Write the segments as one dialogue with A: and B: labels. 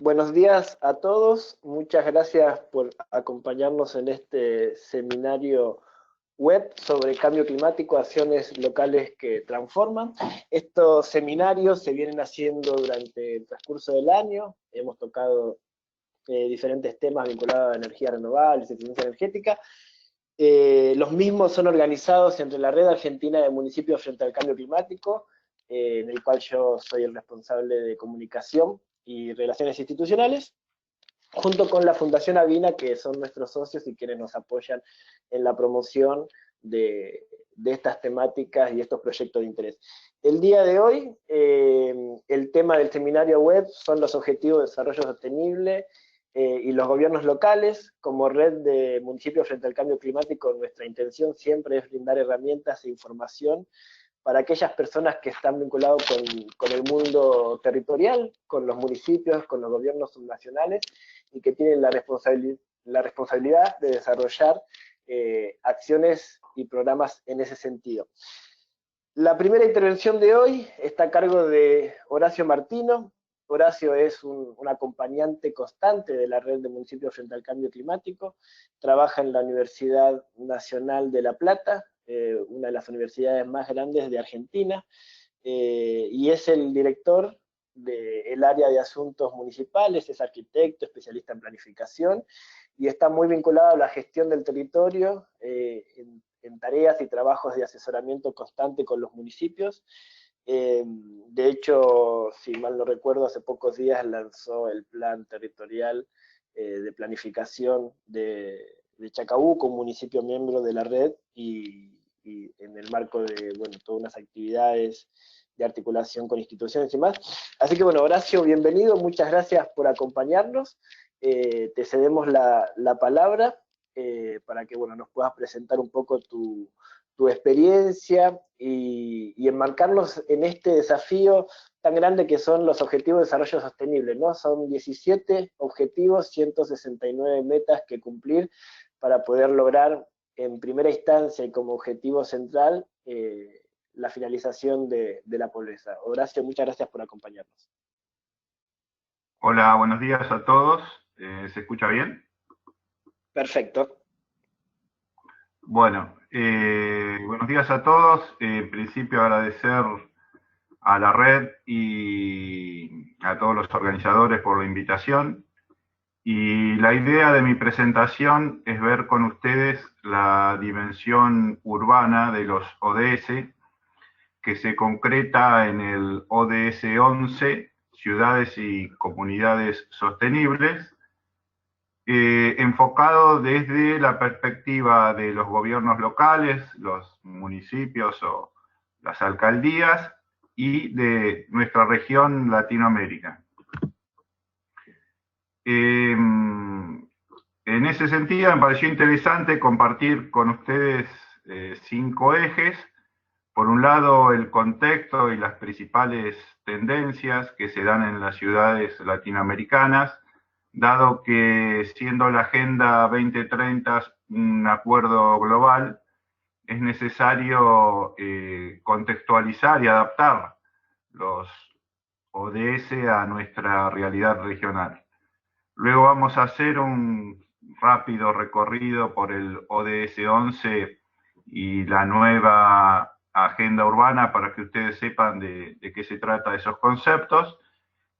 A: Buenos días a todos. Muchas gracias por acompañarnos en este seminario web sobre cambio climático, acciones locales que transforman. Estos seminarios se vienen haciendo durante el transcurso del año. Hemos tocado diferentes temas vinculados a energías renovables, eficiencia energética. Los mismos son organizados entre la Red Argentina de Municipios frente al Cambio Climático, en el cual yo soy el responsable de comunicación y relaciones institucionales, junto con la Fundación Avina, que son nuestros socios y quienes nos apoyan en la promoción de estas temáticas y estos proyectos de interés. El día de hoy, el tema del seminario web son los Objetivos de Desarrollo Sostenible y los gobiernos locales. Como red de municipios frente al cambio climático, nuestra intención siempre es brindar herramientas e información para aquellas personas que están vinculados con el mundo territorial, con los municipios, con los gobiernos subnacionales, y que tienen la responsabilidad de desarrollar acciones y programas en ese sentido. La primera intervención de hoy está a cargo de Horacio Martino. Horacio es un acompañante constante de la Red de Municipios frente al Cambio Climático, trabaja en la Universidad Nacional de La Plata, una de las universidades más grandes de Argentina, y es el director del área de asuntos municipales, es arquitecto, especialista en planificación, y está muy vinculado a la gestión del territorio en tareas y trabajos de asesoramiento constante con los municipios. De hecho, si mal no recuerdo, hace pocos días lanzó el plan territorial de planificación de Chacabuco, un municipio miembro de la red, y en el marco de todas unas actividades de articulación con instituciones y más. Así que bueno, Horacio, bienvenido, muchas gracias por acompañarnos. Te cedemos la palabra para que nos puedas presentar un poco tu experiencia y enmarcarnos en este desafío tan grande que son los Objetivos de Desarrollo Sostenible, ¿no? Son 17 objetivos, 169 metas que cumplir para poder lograr en primera instancia y como objetivo central la finalización de la pobreza. Horacio, muchas gracias por acompañarnos.
B: Hola, buenos días a todos. ¿Se escucha bien?
A: Perfecto.
B: Bueno, buenos días a todos. En principio agradecer a la red y a todos los organizadores por la invitación. Y la idea de mi presentación es ver con ustedes la dimensión urbana de los ODS, que se concreta en el ODS 11, Ciudades y Comunidades Sostenibles, enfocado desde la perspectiva de los gobiernos locales, los municipios o las alcaldías y de nuestra región Latinoamérica. En ese sentido me pareció interesante compartir con ustedes 5 ejes. Por un lado, el contexto y las principales tendencias que se dan en las ciudades latinoamericanas, dado que siendo la Agenda 2030 un acuerdo global, es necesario contextualizar y adaptar los ODS a nuestra realidad regional. Luego vamos a hacer un rápido recorrido por el ODS 11 y la nueva agenda urbana para que ustedes sepan de qué se trata esos conceptos.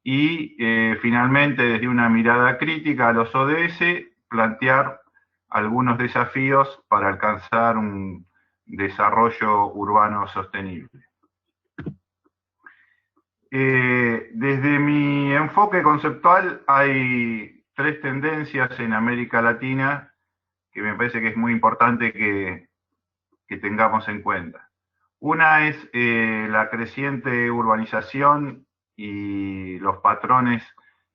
B: Y finalmente, desde una mirada crítica a los ODS, plantear algunos desafíos para alcanzar un desarrollo urbano sostenible. Desde mi enfoque conceptual hay 3 tendencias en América Latina que me parece que es muy importante que tengamos en cuenta. Una es la creciente urbanización y los patrones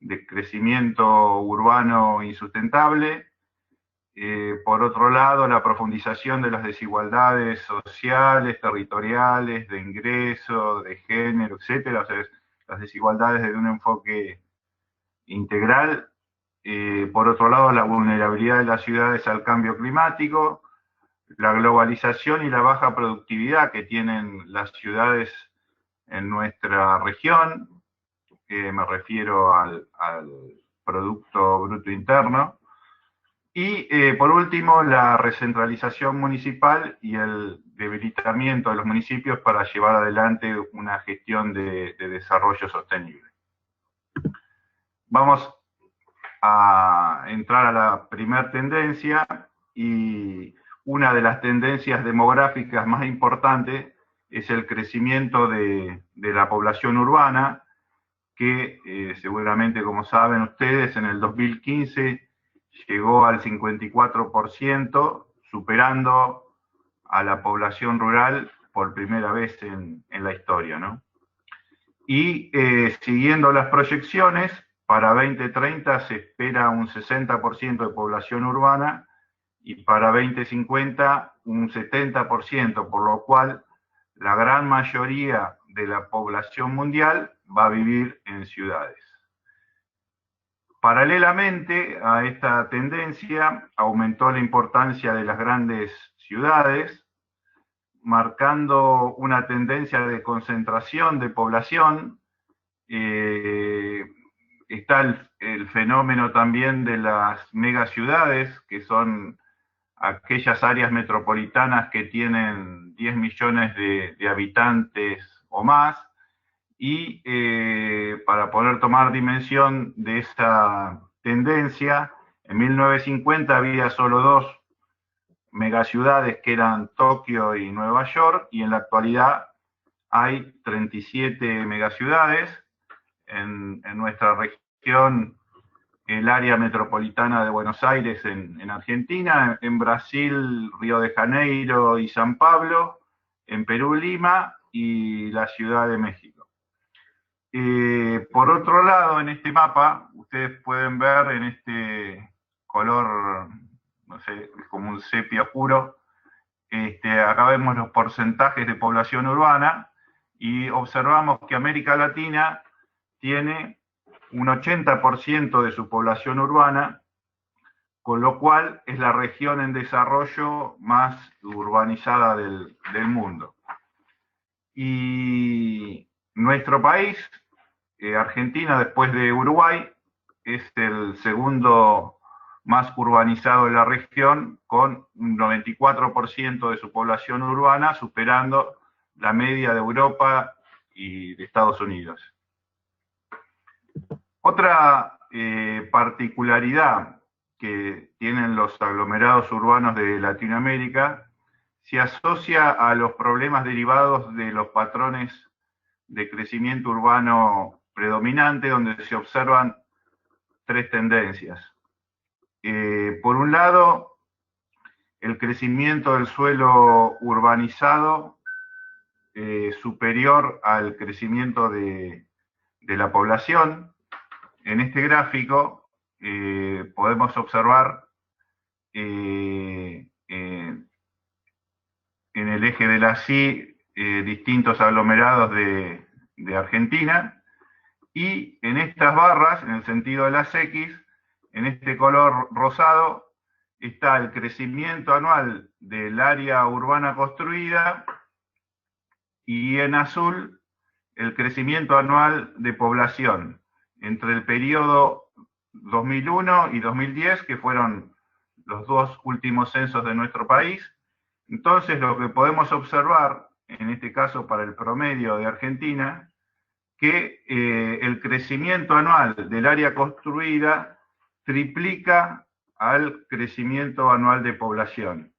B: de crecimiento urbano insustentable. Por otro lado, la profundización de las desigualdades sociales, territoriales, de ingreso, de género, etcétera, o sea, las desigualdades desde un enfoque integral. Por otro lado, la vulnerabilidad de las ciudades al cambio climático, la globalización y la baja productividad que tienen las ciudades en nuestra región, me refiero al Producto Bruto Interno. Y por último, la recentralización municipal y el debilitamiento de los municipios para llevar adelante una gestión de desarrollo sostenible. Vamos a entrar a la primera tendencia, y una de las tendencias demográficas más importantes es el crecimiento de la población urbana, que seguramente, como saben ustedes, en el 2015 llegó al 54%, superando a la población rural por primera vez en la historia, ¿no? Y siguiendo las proyecciones, para 2030 se espera un 60% de población urbana y para 2050 un 70%, por lo cual la gran mayoría de la población mundial va a vivir en ciudades. Paralelamente a esta tendencia, aumentó la importancia de las grandes ciudades, marcando una tendencia de concentración de población. Está el fenómeno también de las megaciudades, que son aquellas áreas metropolitanas que tienen 10 millones de habitantes o más, y para poder tomar dimensión de esta tendencia, en 1950 había solo 2 megaciudades, que eran Tokio y Nueva York, y en la actualidad hay 37 megaciudades. En nuestra región, el área metropolitana de Buenos Aires en Argentina, en Brasil, Río de Janeiro y San Pablo, en Perú, Lima, y la Ciudad de México. Por otro lado, en este mapa, ustedes pueden ver en este color, no sé, como un sepia oscuro, acá vemos los porcentajes de población urbana, y observamos que América Latina tiene un 80% de su población urbana, con lo cual es la región en desarrollo más urbanizada del mundo. Y nuestro país, Argentina, después de Uruguay, es el segundo más urbanizado de la región, con un 94% de su población urbana, superando la media de Europa y de Estados Unidos. Otra particularidad que tienen los aglomerados urbanos de Latinoamérica se asocia a los problemas derivados de los patrones de crecimiento urbano predominante, donde se observan 3 tendencias. Por un lado, el crecimiento del suelo urbanizado superior al crecimiento de la población. En este gráfico podemos observar en el eje de la Y distintos aglomerados de Argentina, y en estas barras, en el sentido de las X, en este color rosado, está el crecimiento anual del área urbana construida, y en azul el crecimiento anual de población entre el periodo 2001 y 2010, que fueron los 2 últimos censos de nuestro país. Entonces, lo que podemos observar, en este caso para el promedio de Argentina, que el crecimiento anual del área construida triplica al crecimiento anual de población.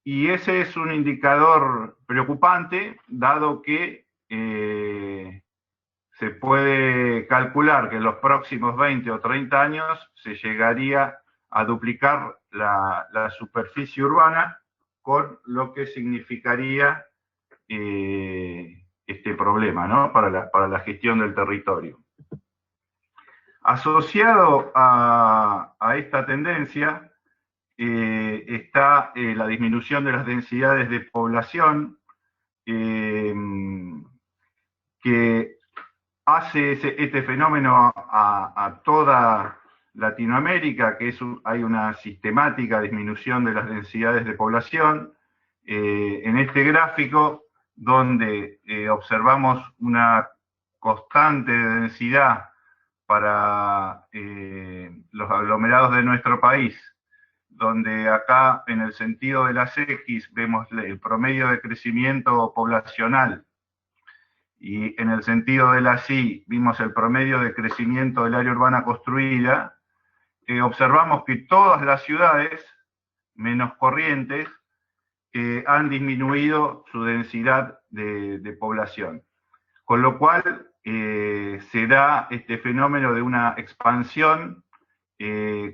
B: Y ese es un indicador preocupante, dado que se puede calcular que en los próximos 20 o 30 años se llegaría a duplicar la superficie urbana, con lo que significaría este problema, ¿no?, para la gestión del territorio. Asociado a esta tendencia está la disminución de las densidades de población, que hace este fenómeno a toda Latinoamérica, que hay una sistemática disminución de las densidades de población. En este gráfico, donde observamos una constante de densidad para los aglomerados de nuestro país, donde acá en el sentido de las X vemos el promedio de crecimiento poblacional y en el sentido de las Y vimos el promedio de crecimiento del área urbana construida, observamos que todas las ciudades, menos Corrientes, han disminuido su densidad de población. Con lo cual se da este fenómeno de una expansión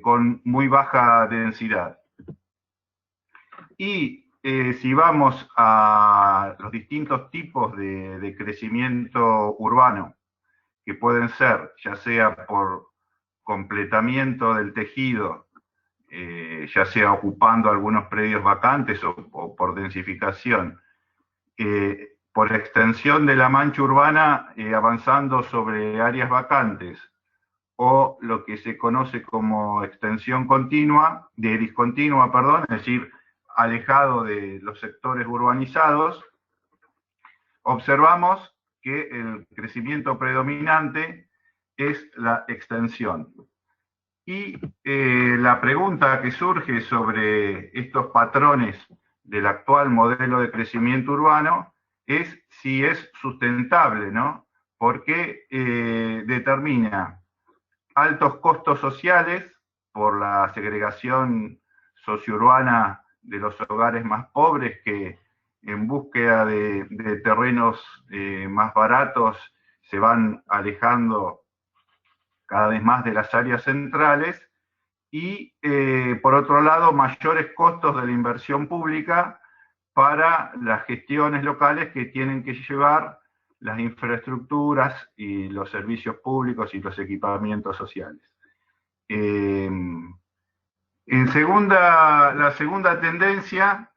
B: con muy baja densidad. Y si vamos a los distintos tipos de crecimiento urbano, que pueden ser ya sea por completamiento del tejido, ya sea ocupando algunos predios vacantes o por densificación, por extensión de la mancha urbana avanzando sobre áreas vacantes, o lo que se conoce como extensión continua, discontinua, perdón, es decir, alejado de los sectores urbanizados, observamos que el crecimiento predominante es la extensión. Y la pregunta que surge sobre estos patrones del actual modelo de crecimiento urbano es si es sustentable, ¿no? Porque determina altos costos sociales por la segregación sociourbana de los hogares más pobres que en búsqueda de terrenos más baratos se van alejando cada vez más de las áreas centrales, y por otro lado mayores costos de la inversión pública para las gestiones locales que tienen que llevar las infraestructuras y los servicios públicos y los equipamientos sociales. La segunda tendencia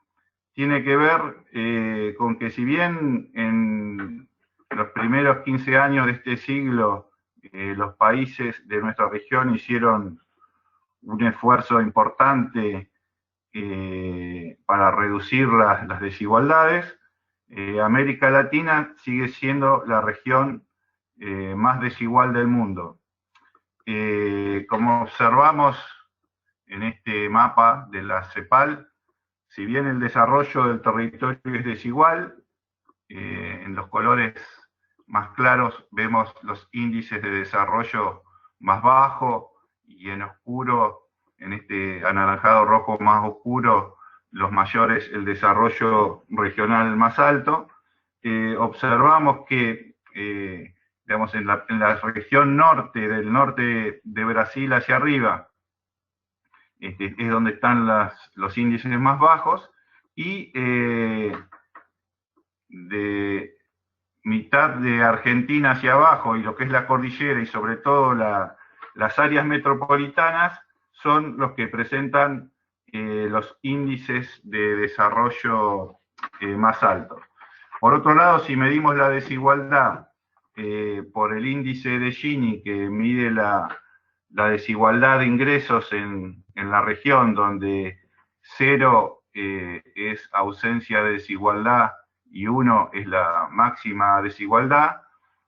B: tiene que ver con que si bien en los primeros 15 años de este siglo los países de nuestra región hicieron un esfuerzo importante para reducir las desigualdades, América Latina sigue siendo la región más desigual del mundo. Como observamos en este mapa de la CEPAL, si bien el desarrollo del territorio es desigual, en los colores más claros vemos los índices de desarrollo más bajos, y en oscuro, en este anaranjado rojo más oscuro, los mayores, el desarrollo regional más alto. Observamos que, digamos, en la región norte, del norte de Brasil hacia arriba, es donde están los índices más bajos, y de mitad de Argentina hacia abajo, y lo que es la cordillera, y sobre todo las áreas metropolitanas, son los que presentan los índices de desarrollo más altos. Por otro lado, si medimos la desigualdad por el índice de Gini, que mide la desigualdad de ingresos en la región, donde 0 es ausencia de desigualdad y 1 es la máxima desigualdad,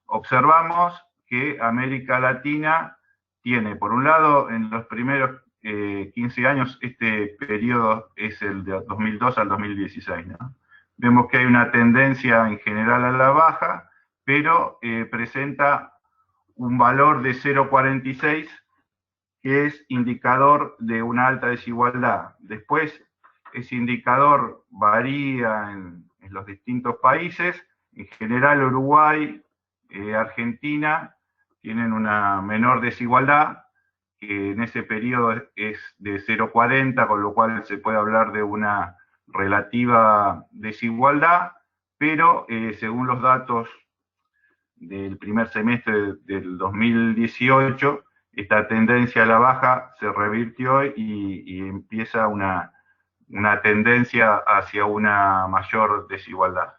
B: observamos que América Latina tiene, por un lado, en los primeros 15 años, este periodo es el de 2002 al 2016, ¿no? Vemos que hay una tendencia en general a la baja, pero presenta un valor de 0,46, que es indicador de una alta desigualdad. Después, ese indicador varía en los distintos países. En general, Uruguay, Argentina, tienen una menor desigualdad, que en ese periodo es de 0,40, con lo cual se puede hablar de una relativa desigualdad, pero según los datos del primer semestre del 2018, esta tendencia a la baja se revirtió y empieza una tendencia hacia una mayor desigualdad.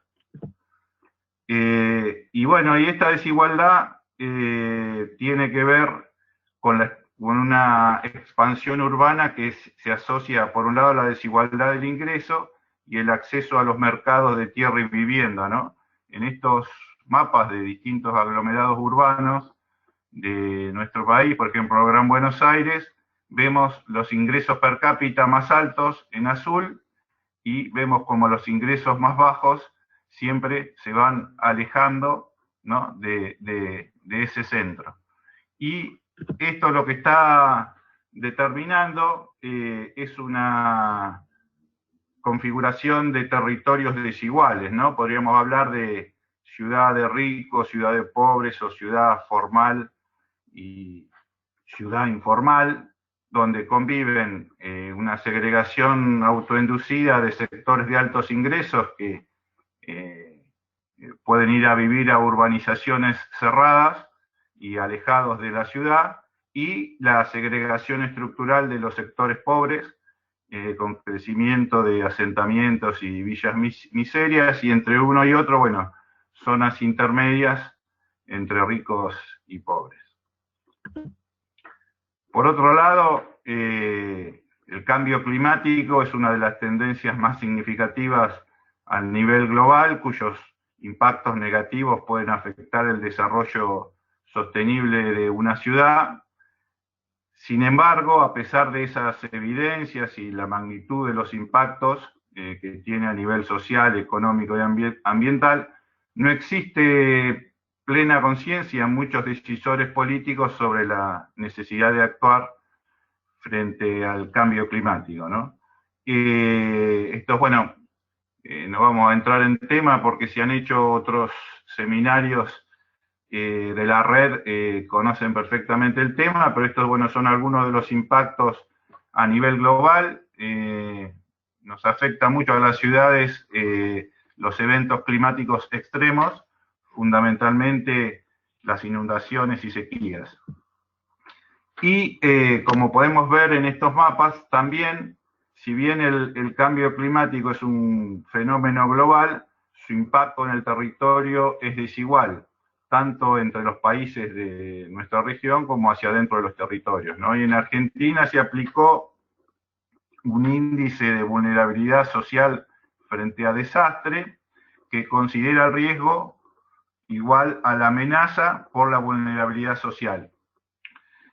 B: Y bueno, y esta desigualdad tiene que ver con una expansión urbana que se asocia, por un lado, a la desigualdad del ingreso y el acceso a los mercados de tierra y vivienda, ¿no? En estos mapas de distintos aglomerados urbanos de nuestro país, por ejemplo, el Gran Buenos Aires, vemos los ingresos per cápita más altos en azul y vemos como los ingresos más bajos siempre se van alejando, ¿no?, de ese centro. Y esto lo que está determinando es una configuración de territorios desiguales, ¿no? Podríamos hablar de ciudad de ricos, ciudad de pobres, o ciudad formal y ciudad informal, donde conviven una segregación autoinducida de sectores de altos ingresos que pueden ir a vivir a urbanizaciones cerradas y alejados de la ciudad, y la segregación estructural de los sectores pobres, con crecimiento de asentamientos y villas miserias, y entre uno y otro, bueno, zonas intermedias entre ricos y pobres. Por otro lado, el cambio climático es una de las tendencias más significativas a nivel global, cuyos impactos negativos pueden afectar el desarrollo sostenible de una ciudad. Sin embargo, a pesar de esas evidencias y la magnitud de los impactos que tiene a nivel social, económico y ambiental, no existe plena conciencia en muchos decisores políticos sobre la necesidad de actuar frente al cambio climático, ¿no? Esto, bueno, no vamos a entrar en tema porque se han hecho otros seminarios de la red, conocen perfectamente el tema, pero estos, bueno, son algunos de los impactos a nivel global. Nos afecta mucho a las ciudades los eventos climáticos extremos, fundamentalmente las inundaciones y sequías. Y como podemos ver en estos mapas, también, si bien el cambio climático es un fenómeno global, su impacto en el territorio es desigual, tanto entre los países de nuestra región como hacia adentro de los territorios, ¿no? Y en Argentina se aplicó un índice de vulnerabilidad social frente a desastre que considera el riesgo igual a la amenaza por la vulnerabilidad social.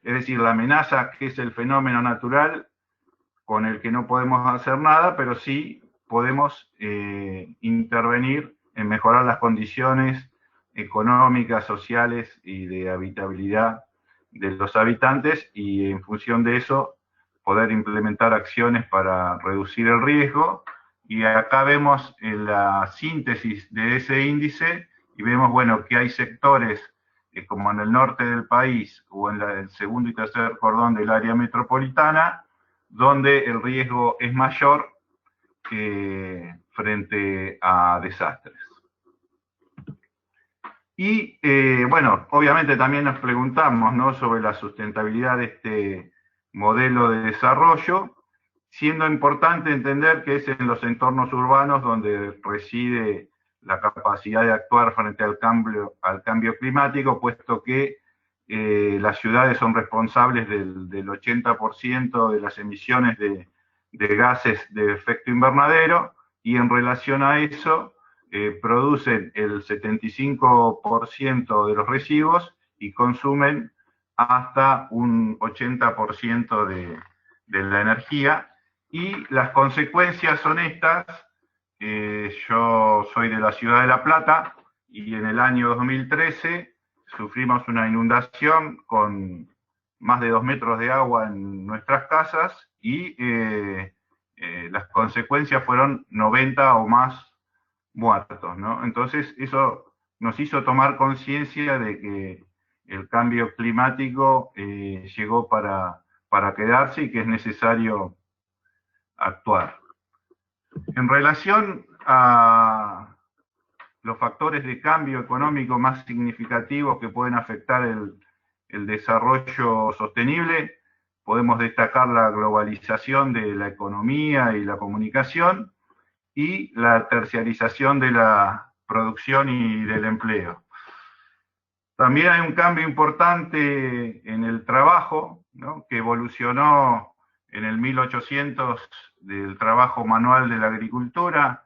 B: Es decir, la amenaza, que es el fenómeno natural con el que no podemos hacer nada, pero sí podemos intervenir en mejorar las condiciones económicas, sociales y de habitabilidad de los habitantes, y en función de eso poder implementar acciones para reducir el riesgo. Y acá vemos la síntesis de ese índice y vemos, bueno, que hay sectores como en el norte del país o en el segundo y tercer cordón del área metropolitana, donde el riesgo es mayor frente a desastres. Y bueno, obviamente también nos preguntamos, ¿no?, sobre la sustentabilidad de este modelo de desarrollo, siendo importante entender que es en los entornos urbanos donde reside la capacidad de actuar frente al cambio climático, puesto que las ciudades son responsables del 80% de las emisiones de gases de efecto invernadero, y en relación a eso producen el 75% de los residuos y consumen hasta un 80% de la energía. Y las consecuencias son estas. Yo soy de la ciudad de La Plata y en el año 2013 sufrimos una inundación con más de 2 metros de agua en nuestras casas, y las consecuencias fueron 90 o más muertos, ¿no? Entonces eso nos hizo tomar conciencia de que el cambio climático llegó para quedarse y que es necesario actuar. En relación a los factores de cambio económico más significativos que pueden afectar el desarrollo sostenible, podemos destacar la globalización de la economía y la comunicación y la terciarización de la producción y del empleo. También hay un cambio importante en el trabajo, ¿no?, que evolucionó en el 1800 del trabajo manual de la agricultura,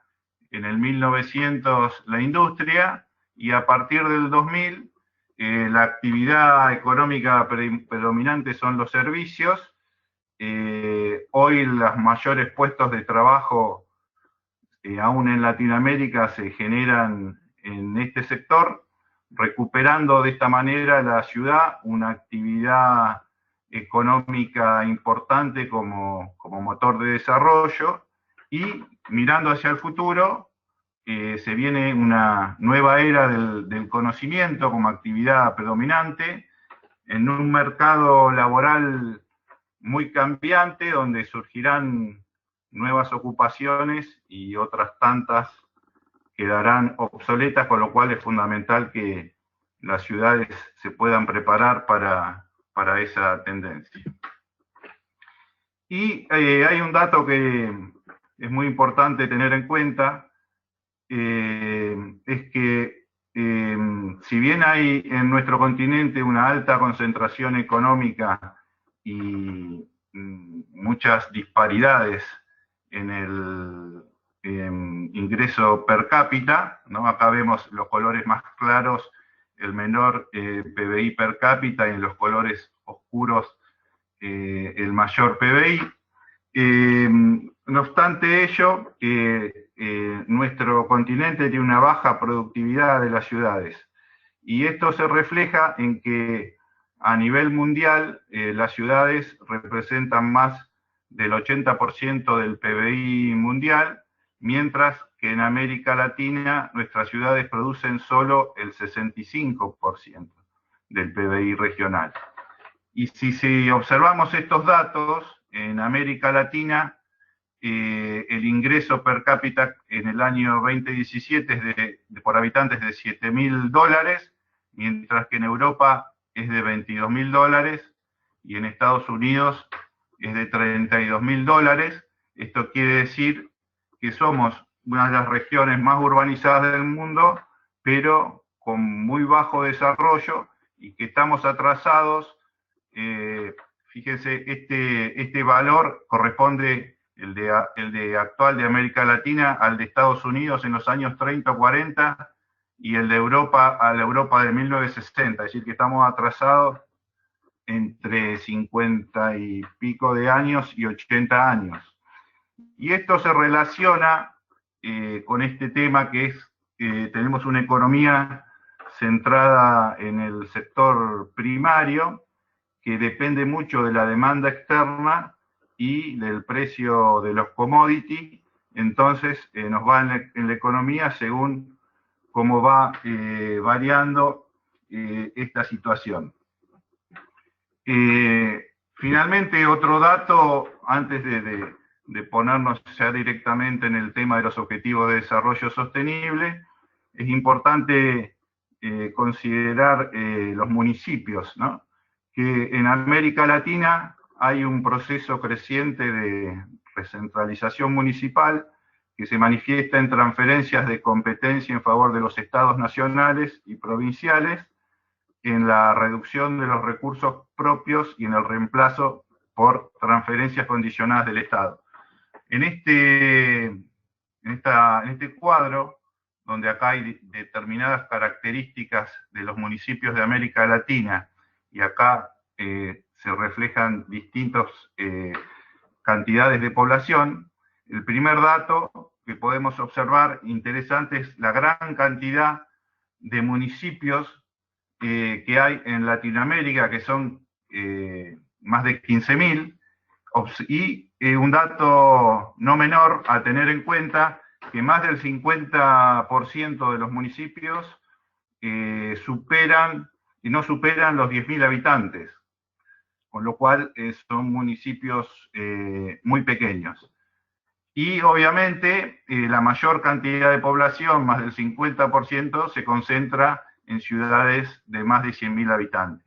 B: en el 1900 la industria, y a partir del 2000 la actividad económica predominante son los servicios. Hoy los mayores puestos de trabajo, aún en Latinoamérica, se generan en este sector, recuperando de esta manera la ciudad una actividad económica importante como motor de desarrollo, y mirando hacia el futuro, se viene una nueva era del conocimiento como actividad predominante, en un mercado laboral muy cambiante, donde surgirán nuevas ocupaciones y otras tantas quedarán obsoletas, con lo cual es fundamental que las ciudades se puedan preparar para esa tendencia. Y hay un dato que es muy importante tener en cuenta, es que si bien hay en nuestro continente una alta concentración económica y muchas disparidades en el ingreso per cápita, ¿no? Acá vemos los colores más claros, el menor PBI per cápita, y en los colores oscuros el mayor PBI. No obstante ello, nuestro continente tiene una baja productividad de las ciudades, y esto se refleja en que a nivel mundial las ciudades representan más del 80% del PBI mundial, mientras que en América Latina nuestras ciudades producen solo el 65% del PBI regional. Y si observamos estos datos, en América Latina el ingreso per cápita en el año 2017 es por habitantes de $7.000, mientras que en Europa es de $22.000 y en Estados Unidos es de $32.000. Esto quiere decir que somos una de las regiones más urbanizadas del mundo, pero con muy bajo desarrollo, y que estamos atrasados. Fíjense, este valor corresponde, el de actual de América Latina, al de Estados Unidos en los años 30 o 40, y el de Europa a la Europa de 1960, es decir, que estamos atrasados entre 50 y pico de años y 80 años. Y esto se relaciona con este tema que es, tenemos una economía centrada en el sector primario, que depende mucho de la demanda externa y del precio de los commodities. Entonces nos va en la economía según cómo va variando esta situación. Finalmente, otro dato, antes de ponernos ya directamente en el tema de los objetivos de desarrollo sostenible, es importante considerar los municipios, ¿no? Que en América Latina hay un proceso creciente de recentralización municipal que se manifiesta en transferencias de competencia en favor de los estados nacionales y provinciales, en la reducción de los recursos propios y en el reemplazo por transferencias condicionadas del Estado. En este cuadro, donde acá hay determinadas características de los municipios de América Latina, y acá se reflejan distintas cantidades de población, el primer dato que podemos observar interesante es la gran cantidad de municipios que hay en Latinoamérica, que son más de 15.000, y un dato no menor a tener en cuenta, que más del 50% de los municipios no superan los 10.000 habitantes, con lo cual son municipios muy pequeños. Y obviamente la mayor cantidad de población, más del 50%, se concentra en ciudades de más de 100.000 habitantes.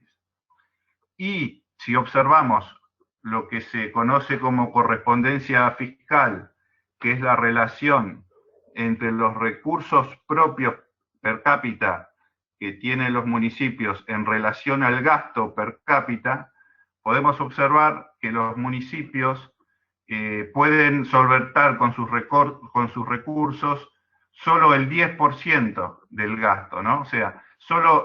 B: Y si observamos lo que se conoce como correspondencia fiscal, que es la relación entre los recursos propios per cápita que tienen los municipios en relación al gasto per cápita, podemos observar que los municipios pueden solventar con sus recursos solo el 10% del gasto, ¿no? O sea, solo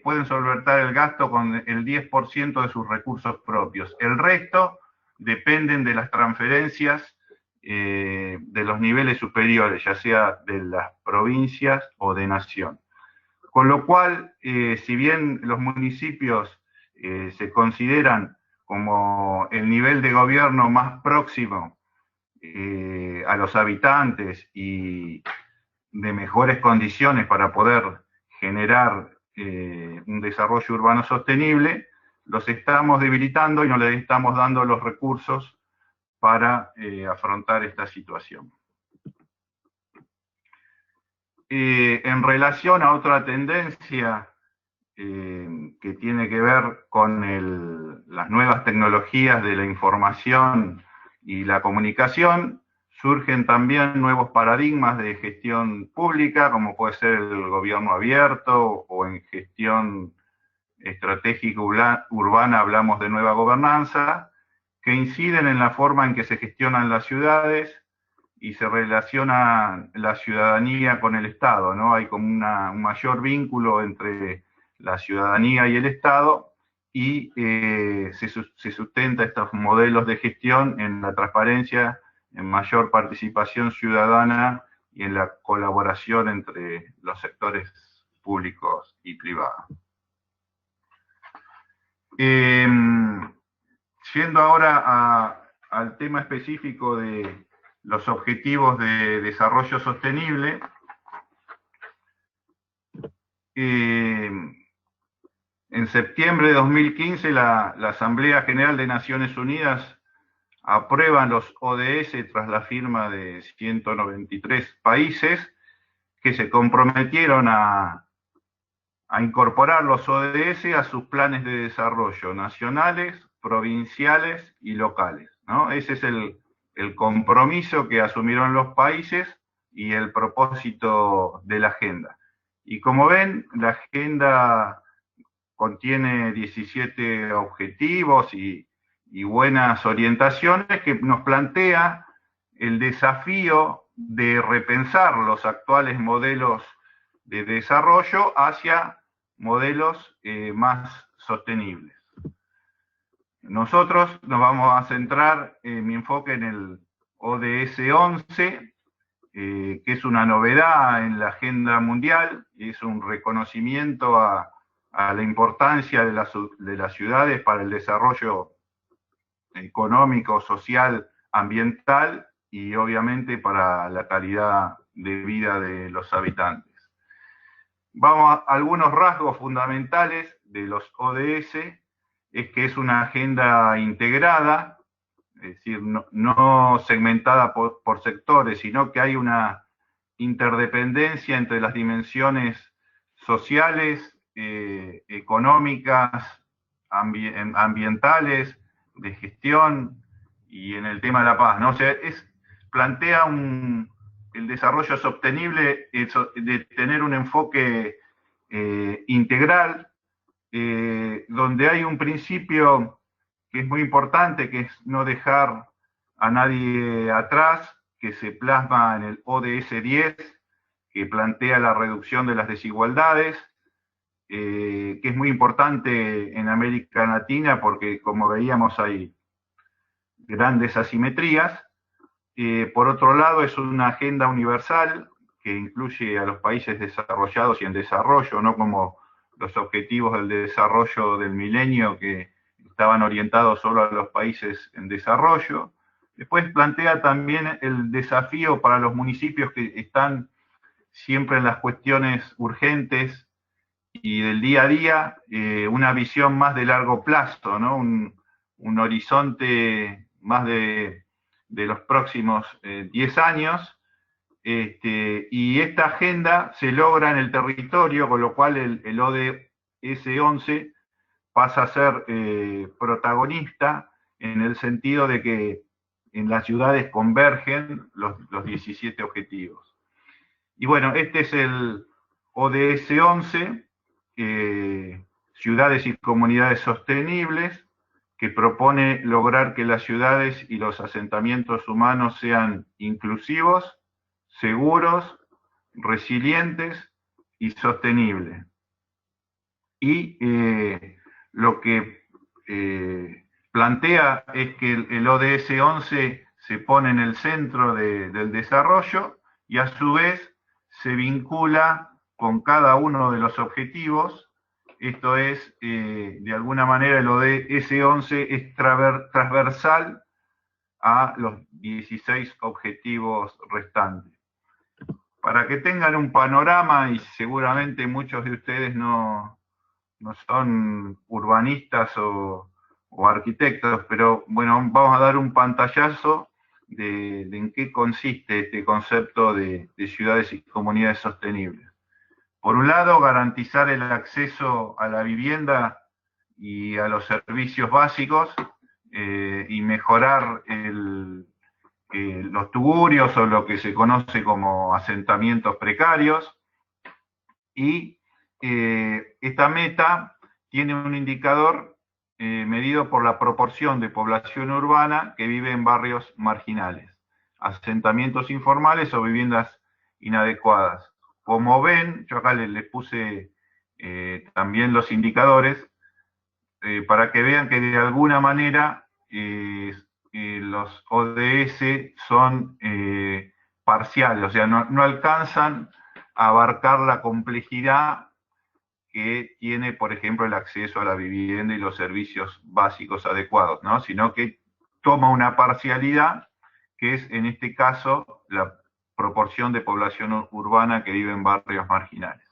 B: pueden solventar el gasto con el 10% de sus recursos propios. El resto dependen de las transferencias de los niveles superiores, ya sea de las provincias o de nación. Con lo cual, si bien los municipios se consideran como el nivel de gobierno más próximo a los habitantes y de mejores condiciones para poder generar un desarrollo urbano sostenible, los estamos debilitando y no les estamos dando los recursos para afrontar esta situación. En relación a otra tendencia que tiene que ver con las nuevas tecnologías de la información y la comunicación, surgen también nuevos paradigmas de gestión pública, como puede ser el gobierno abierto, o en gestión estratégica urbana hablamos de nueva gobernanza, que inciden en la forma en que se gestionan las ciudades y se relaciona la ciudadanía con el Estado, ¿no? Hay como un mayor vínculo entre la ciudadanía y el Estado, y se sustenta estos modelos de gestión en la transparencia, en mayor participación ciudadana y en la colaboración entre los sectores públicos y privados. Yendo ahora al tema específico de los objetivos de desarrollo sostenible, en septiembre de 2015 la Asamblea General de Naciones Unidas aprueban los ODS tras la firma de 193 países que se comprometieron a incorporar los ODS a sus planes de desarrollo nacionales, provinciales y locales, ¿no? Ese es el compromiso que asumieron los países y el propósito de la agenda. Y como ven, la agenda contiene 17 objetivos y buenas orientaciones que nos plantea el desafío de repensar los actuales modelos de desarrollo hacia modelos más sostenibles. Nosotros nos vamos a centrar mi enfoque en el ODS 11, que es una novedad en la agenda mundial, es un reconocimiento a la importancia de las ciudades para el desarrollo económico, social, ambiental y obviamente para la calidad de vida de los habitantes. Vamos a algunos rasgos fundamentales de los ODS, es que es una agenda integrada, es decir, no segmentada por sectores, sino que hay una interdependencia entre las dimensiones sociales, económicas, ambientales, de gestión y en el tema de la paz, ¿no? O sea, plantea el desarrollo sostenible de tener un enfoque integral, donde hay un principio que es muy importante, que es no dejar a nadie atrás, que se plasma en el ODS 10, que plantea la reducción de las desigualdades, que es muy importante en América Latina porque, como veíamos, hay grandes asimetrías. Por otro lado, es una agenda universal que incluye a los países desarrollados y en desarrollo, no como los objetivos del desarrollo del milenio que estaban orientados solo a los países en desarrollo. Después plantea también el desafío para los municipios que están siempre en las cuestiones urgentes y del día a día, una visión más de largo plazo, ¿no? Un horizonte más de los próximos 10 años, y esta agenda se logra en el territorio, con lo cual el ODS 11 pasa a ser protagonista en el sentido de que en las ciudades convergen los 17 objetivos. Y bueno, este es el ODS 11, Ciudades y Comunidades Sostenibles, que propone lograr que las ciudades y los asentamientos humanos sean inclusivos, seguros resilientes y sostenibles. Y lo que plantea es que el ODS 11 se pone en el centro del desarrollo y a su vez se vincula con cada uno de los objetivos. Esto es, de alguna manera, el ODS 11 es transversal a los 16 objetivos restantes. Para que tengan un panorama, y seguramente muchos de ustedes no son urbanistas o arquitectos, pero bueno, vamos a dar un pantallazo de en qué consiste este concepto de ciudades y comunidades sostenibles. Por un lado, garantizar el acceso a la vivienda y a los servicios básicos y mejorar los tugurios o lo que se conoce como asentamientos precarios. Y esta meta tiene un indicador medido por la proporción de población urbana que vive en barrios marginales, asentamientos informales o viviendas inadecuadas. Como ven, yo acá les puse también los indicadores para que vean que de alguna manera los ODS son parciales, o sea, no alcanzan a abarcar la complejidad que tiene, por ejemplo, el acceso a la vivienda y los servicios básicos adecuados, ¿no? Sino que toma una parcialidad, que es en este caso la proporción de población urbana que vive en barrios marginales.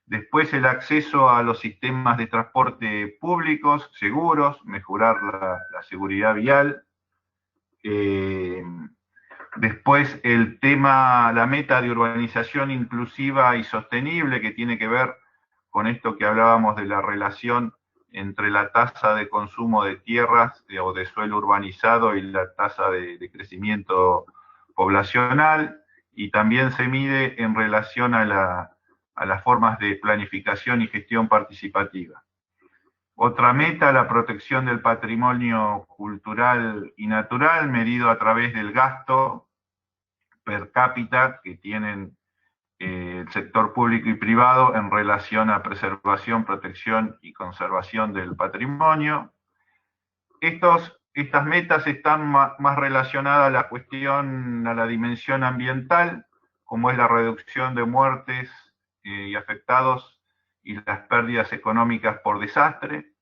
B: Después el acceso a los sistemas de transporte públicos, seguros, mejorar la seguridad vial. Después el tema, la meta de urbanización inclusiva y sostenible, que tiene que ver con esto que hablábamos de la relación entre la tasa de consumo de tierras o de suelo urbanizado y la tasa de crecimiento poblacional, y también se mide en relación a las formas de planificación y gestión participativa. Otra meta, la protección del patrimonio cultural y natural, medido a través del gasto per cápita que tienen el sector público y privado en relación a preservación, protección y conservación del patrimonio. Estas metas están más relacionadas a la cuestión, a la dimensión ambiental, como es la reducción de muertes y afectados y las pérdidas económicas por desastre.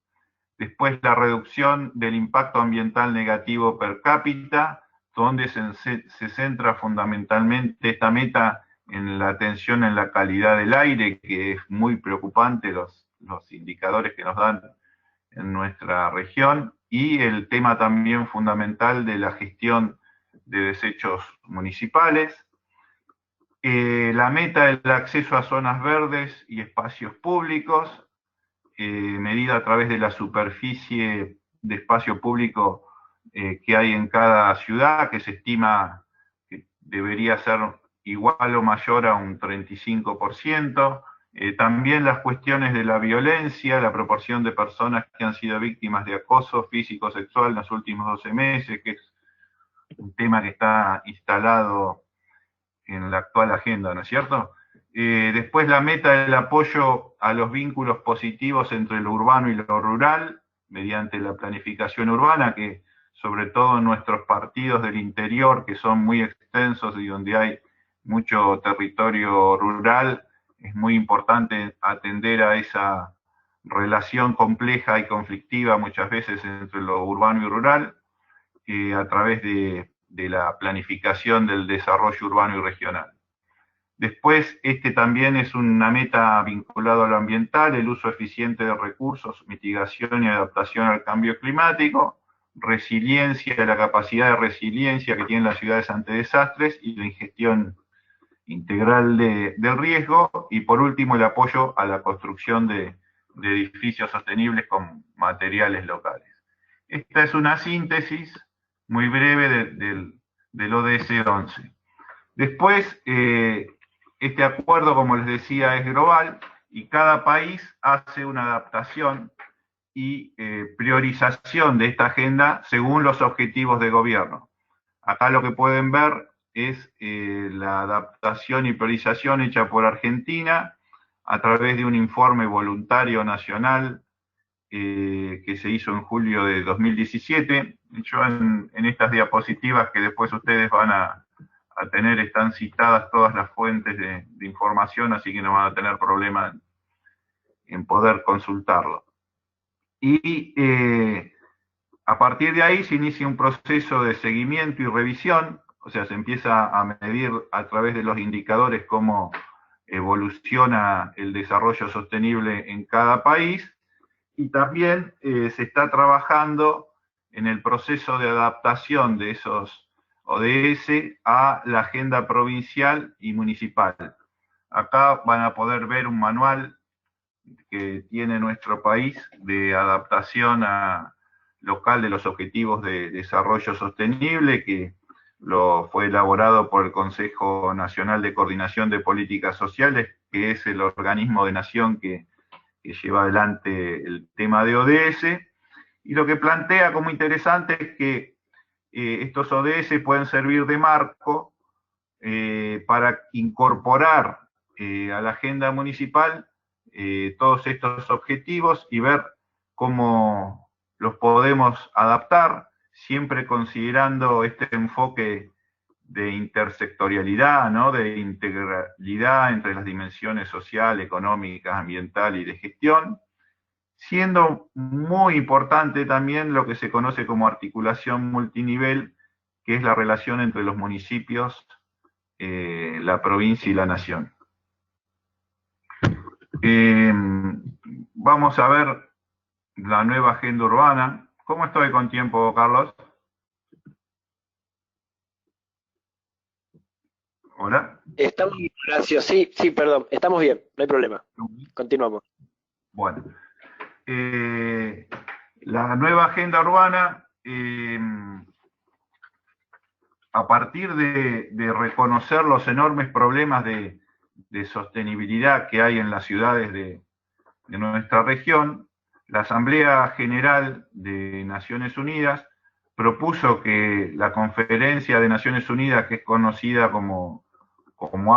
B: Después la reducción del impacto ambiental negativo per cápita, donde se centra fundamentalmente esta meta en la atención en la calidad del aire, que es muy preocupante los indicadores que nos dan en nuestra región, y el tema también fundamental de la gestión de desechos municipales. La meta del acceso a zonas verdes y espacios públicos, medida a través de la superficie de espacio público que hay en cada ciudad, que se estima que debería ser igual o mayor a un 35%. También las cuestiones de la violencia, la proporción de personas que han sido víctimas de acoso físico sexual en los últimos 12 meses, que es un tema que está instalado en la actual agenda, ¿no es cierto? Después la meta del apoyo a los vínculos positivos entre lo urbano y lo rural, mediante la planificación urbana, que sobre todo en nuestros partidos del interior, que son muy extensos y donde hay mucho territorio rural, es muy importante atender a esa relación compleja y conflictiva muchas veces entre lo urbano y rural, a través de la planificación del desarrollo urbano y regional. Después, también es una meta vinculada a lo ambiental, el uso eficiente de recursos, mitigación y adaptación al cambio climático, resiliencia, la capacidad de resiliencia que tienen las ciudades ante desastres y la ingestión integral del riesgo, y por último el apoyo a la construcción de edificios sostenibles con materiales locales. Esta es una síntesis muy breve del ODS 11. Después, este acuerdo, como les decía, es global y cada país hace una adaptación y priorización de esta agenda según los objetivos de gobierno. Acá lo que pueden ver es la adaptación y priorización hecha por Argentina a través de un informe voluntario nacional que se hizo en julio de 2017. Yo en estas diapositivas que después ustedes van a tener, están citadas todas las fuentes de información, así que no van a tener problema en poder consultarlo. Y a partir de ahí se inicia un proceso de seguimiento y revisión, o sea, se empieza a medir a través de los indicadores cómo evoluciona el desarrollo sostenible en cada país, y también se está trabajando en el proceso de adaptación de esos ODS a la agenda provincial y municipal. Acá van a poder ver un manual que tiene nuestro país de adaptación local de los Objetivos de Desarrollo Sostenible, que fue elaborado por el Consejo Nacional de Coordinación de Políticas Sociales, que es el organismo de nación que lleva adelante el tema de ODS, y lo que plantea como interesante es que estos ODS pueden servir de marco para incorporar a la agenda municipal todos estos objetivos y ver cómo los podemos adaptar, siempre considerando este enfoque de intersectorialidad, ¿no? De integralidad entre las dimensiones social, económica, ambiental y de gestión, siendo muy importante también lo que se conoce como articulación multinivel, que es la relación entre los municipios, la provincia y la nación. Vamos a ver la nueva agenda urbana. ¿Cómo estoy con tiempo, Carlos? ¿Hola?
A: Estamos bien, Horacio. Sí, perdón. Estamos bien, no hay problema. Continuamos.
B: Bueno. La nueva agenda urbana, a partir de reconocer los enormes problemas de sostenibilidad que hay en las ciudades de nuestra región, la Asamblea General de Naciones Unidas propuso que la Conferencia de Naciones Unidas, que es conocida como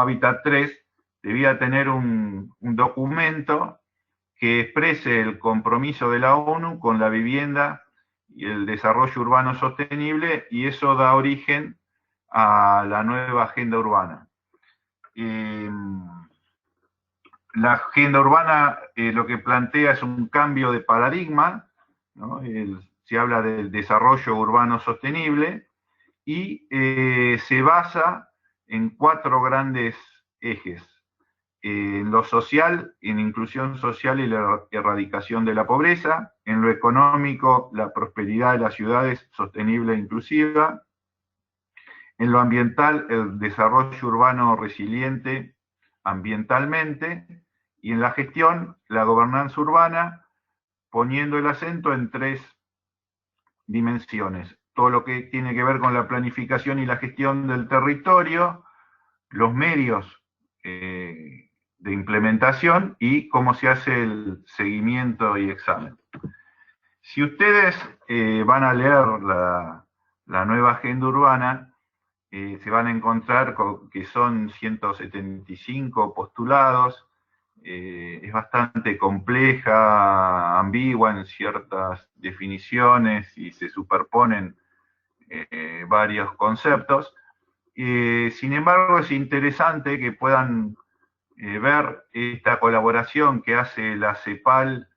B: Hábitat 3, debía tener un documento que exprese el compromiso de la ONU con la vivienda y el desarrollo urbano sostenible, y eso da origen a la nueva agenda urbana. La agenda urbana lo que plantea es un cambio de paradigma, ¿no? Se habla del desarrollo urbano sostenible y se basa en 4 grandes ejes. En lo social, en inclusión social y la erradicación de la pobreza; en lo económico, la prosperidad de las ciudades sostenible e inclusiva; en lo ambiental, el desarrollo urbano resiliente ambientalmente; y en la gestión, la gobernanza urbana, poniendo el acento en 3 dimensiones: todo lo que tiene que ver con la planificación y la gestión del territorio, los medios de implementación y cómo se hace el seguimiento y examen. Si ustedes van a leer la nueva agenda urbana, se van a encontrar que son 175 postulados, es bastante compleja, ambigua en ciertas definiciones y se superponen varios conceptos. Sin embargo, es interesante que puedan ver esta colaboración que hace la CEPAL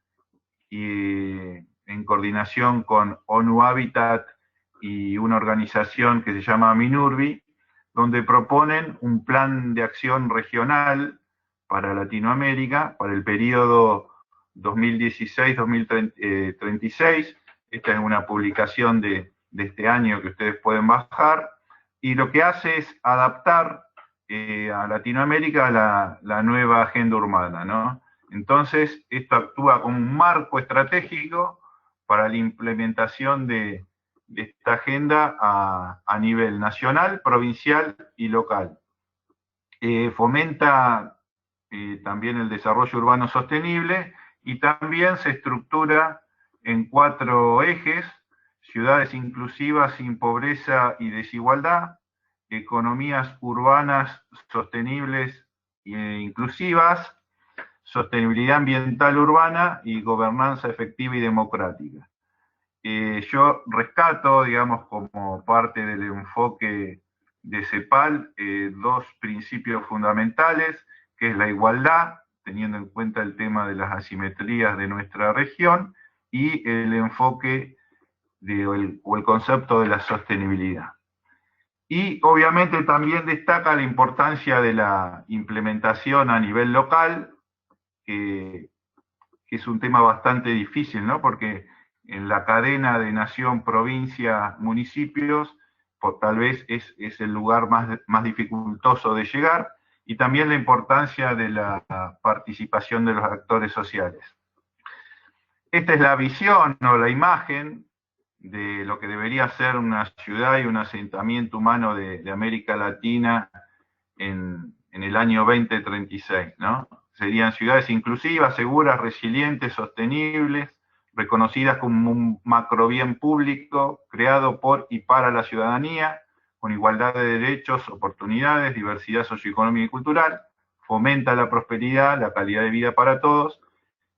B: en coordinación con ONU Habitat y una organización que se llama MINURBI, donde proponen un plan de acción regional para Latinoamérica para el periodo 2016-2036. Esta es una publicación de este año que ustedes pueden bajar, y lo que hace es adaptar a Latinoamérica la nueva agenda urbana, ¿no? Entonces, esto actúa como un marco estratégico para la implementación de esta agenda a nivel nacional, provincial y local. Fomenta también el desarrollo urbano sostenible y también se estructura en 4 ejes: ciudades inclusivas sin pobreza y desigualdad; economías urbanas sostenibles e inclusivas, sostenibilidad ambiental urbana y gobernanza efectiva y democrática. Yo rescato, digamos, como parte del enfoque de CEPAL, dos principios fundamentales, que es la igualdad, teniendo en cuenta el tema de las asimetrías de nuestra región, y el enfoque o el concepto de la sostenibilidad. Y obviamente también destaca la importancia de la implementación a nivel local, que es un tema bastante difícil, ¿no? Porque en la cadena de nación, provincia, municipios, tal vez es el lugar más dificultoso de llegar, y también la importancia de la participación de los actores sociales. Esta es la visión o la imagen de lo que debería ser una ciudad y un asentamiento humano de América Latina en el año 2036, ¿no? Serían ciudades inclusivas, seguras, resilientes, sostenibles, reconocidas como un macrobien público, creado por y para la ciudadanía, con igualdad de derechos, oportunidades, diversidad socioeconómica y cultural, fomenta la prosperidad, la calidad de vida para todos,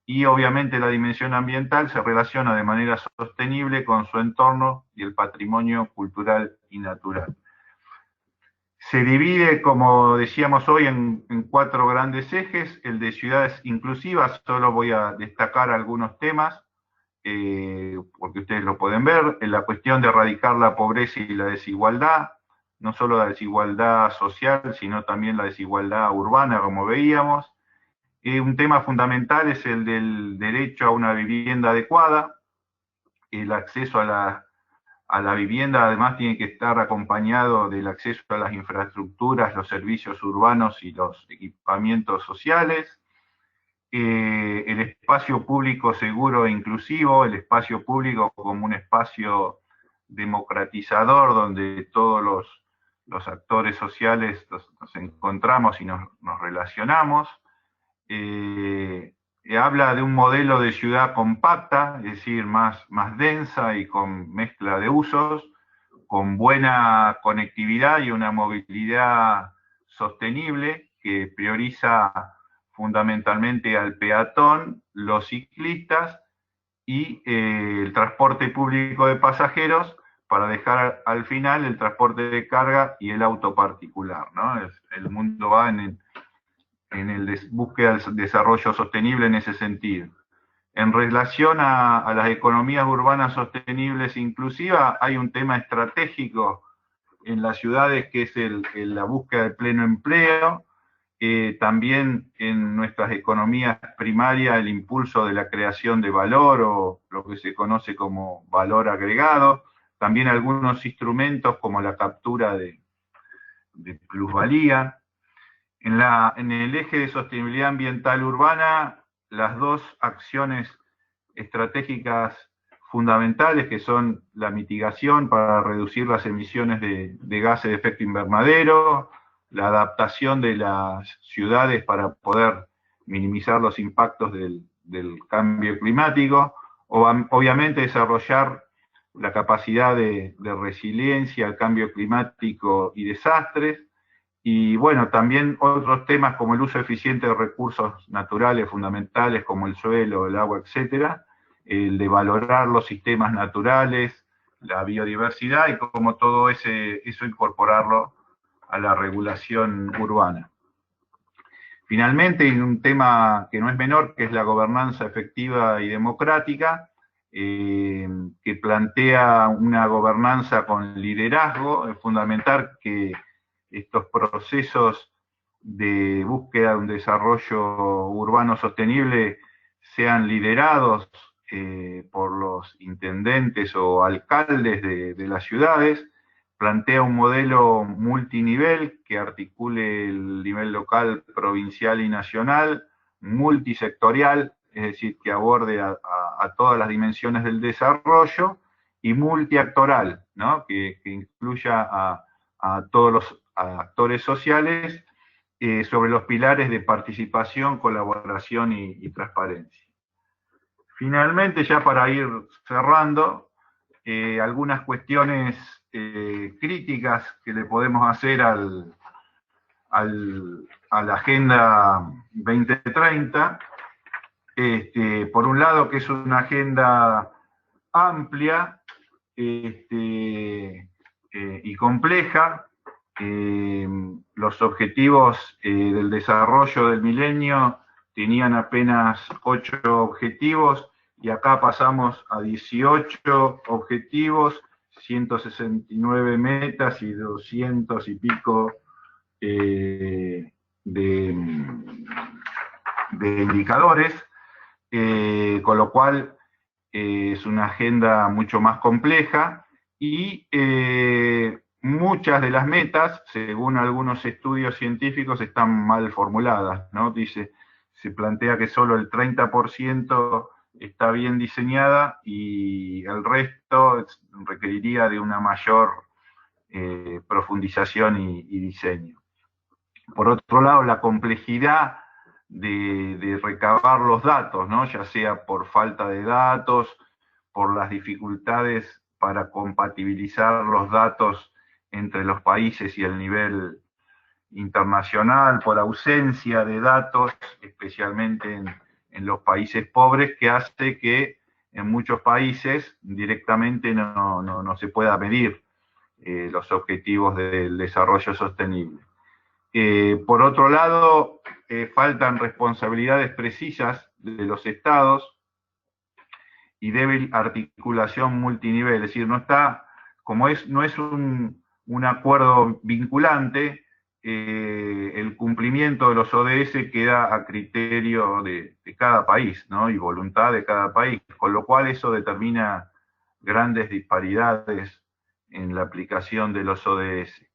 B: y obviamente la dimensión ambiental se relaciona de manera sostenible con su entorno y el patrimonio cultural y natural. Se divide, como decíamos hoy, en 4 grandes ejes. El de ciudades inclusivas, solo voy a destacar algunos temas, porque ustedes lo pueden ver. En la cuestión de erradicar la pobreza y la desigualdad, no solo la desigualdad social, sino también la desigualdad urbana, como veíamos. Un tema fundamental es el del derecho a una vivienda adecuada. El acceso a la vivienda además tiene que estar acompañado del acceso a las infraestructuras, los servicios urbanos y los equipamientos sociales. El espacio público seguro e inclusivo, el espacio público como un espacio democratizador donde todos los actores sociales nos encontramos y nos relacionamos. Habla de un modelo de ciudad compacta, es decir, más densa y con mezcla de usos, con buena conectividad y una movilidad sostenible que prioriza fundamentalmente al peatón, los ciclistas y el transporte público de pasajeros, para dejar al final el transporte de carga y el auto particular, ¿no? El mundo va en búsqueda del desarrollo sostenible en ese sentido. En relación a las economías urbanas sostenibles e inclusivas, hay un tema estratégico en las ciudades que es la búsqueda del pleno empleo, también en nuestras economías primarias el impulso de la creación de valor o lo que se conoce como valor agregado, también algunos instrumentos como la captura de plusvalía. En el eje de sostenibilidad ambiental urbana, las 2 acciones estratégicas fundamentales, que son la mitigación para reducir las emisiones de gases de efecto invernadero, la adaptación de las ciudades para poder minimizar los impactos del cambio climático, obviamente desarrollar la capacidad de resiliencia al cambio climático y desastres. Y bueno, también otros temas como el uso eficiente de recursos naturales fundamentales como el suelo, el agua, etcétera, el de valorar los sistemas naturales, la biodiversidad y cómo todo eso incorporarlo a la regulación urbana. Finalmente, hay un tema que no es menor, que es la gobernanza efectiva y democrática, que plantea una gobernanza con liderazgo. Es fundamental que estos procesos de búsqueda de un desarrollo urbano sostenible sean liderados por los intendentes o alcaldes de las ciudades. Plantea un modelo multinivel que articule el nivel local, provincial y nacional, multisectorial, es decir, que aborde a todas las dimensiones del desarrollo, y multiactoral, ¿no? que incluya a todos los actores sociales sobre los pilares de participación, colaboración y transparencia. Finalmente, ya para ir cerrando, algunas cuestiones críticas que le podemos hacer a la Agenda 2030. Por un lado, que es una agenda amplia y compleja. Los objetivos del desarrollo del milenio tenían apenas 8 objetivos y acá pasamos a 18 objetivos, 169 metas y 200 y pico de indicadores, con lo cual es una agenda mucho más compleja y muchas de las metas, según algunos estudios científicos, están mal formuladas, ¿no? Se plantea que solo el 30% está bien diseñada y el resto requeriría de una mayor profundización y diseño. Por otro lado, la complejidad de recabar los datos, ¿no? Ya sea por falta de datos, por las dificultades para compatibilizar los datos entre los países y el nivel internacional, por ausencia de datos, especialmente en los países pobres, que hace que en muchos países directamente no se pueda medir los objetivos del desarrollo sostenible. Por otro lado, faltan responsabilidades precisas de los estados y débil articulación multinivel, es decir, no está, como no es un acuerdo vinculante, el cumplimiento de los ODS queda a criterio de cada país, ¿no? Y voluntad de cada país, con lo cual eso determina grandes disparidades en la aplicación de los ODS.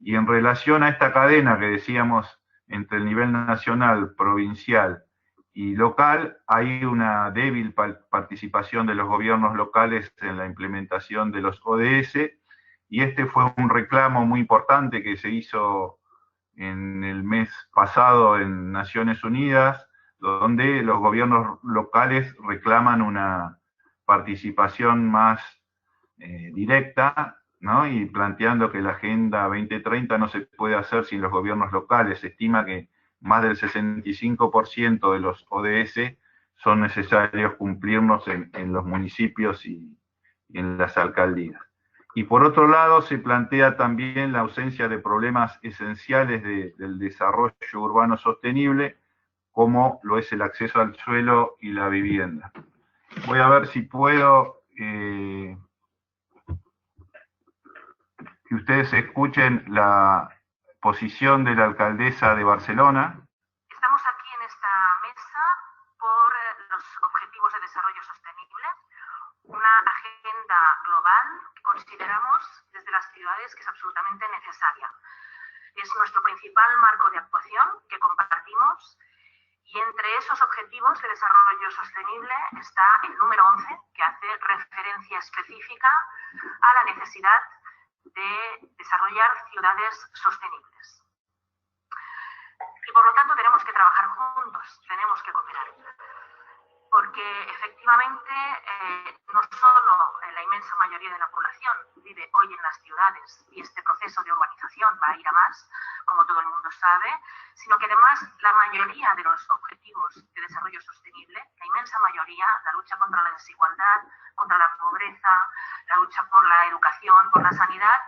B: Y en relación a esta cadena que decíamos entre el nivel nacional, provincial y local, hay una débil participación de los gobiernos locales en la implementación de los ODS, y este fue un reclamo muy importante que se hizo en el mes pasado en Naciones Unidas, donde los gobiernos locales reclaman una participación más directa, ¿no? Y planteando que la Agenda 2030 no se puede hacer sin los gobiernos locales. Se estima que más del 65% de los ODS son necesarios cumplirnos en los municipios y en las alcaldías. Y por otro lado, se plantea también la ausencia de problemas esenciales del desarrollo urbano sostenible, como lo es el acceso al suelo y la vivienda. Voy a ver si puedo que ustedes escuchen la posición de la alcaldesa de Barcelona.
C: Estamos aquí en esta mesa por los Objetivos de Desarrollo Sostenible, una agenda global que consideramos desde las ciudades que es absolutamente necesaria. Es nuestro principal marco de actuación que compartimos, y entre esos objetivos de desarrollo sostenible está el número 11, que hace referencia específica a la necesidad de desarrollar ciudades sostenibles. Y por lo tanto tenemos que trabajar juntos, tenemos que cooperar. Porque efectivamente no solo la inmensa mayoría de la población vive hoy en las ciudades y este proceso de urbanización va a ir a más, como todo el mundo sabe, sino que además la mayoría de los objetivos de desarrollo sostenible, la inmensa mayoría, la lucha contra la desigualdad, contra la pobreza, la lucha por la educación, por la sanidad,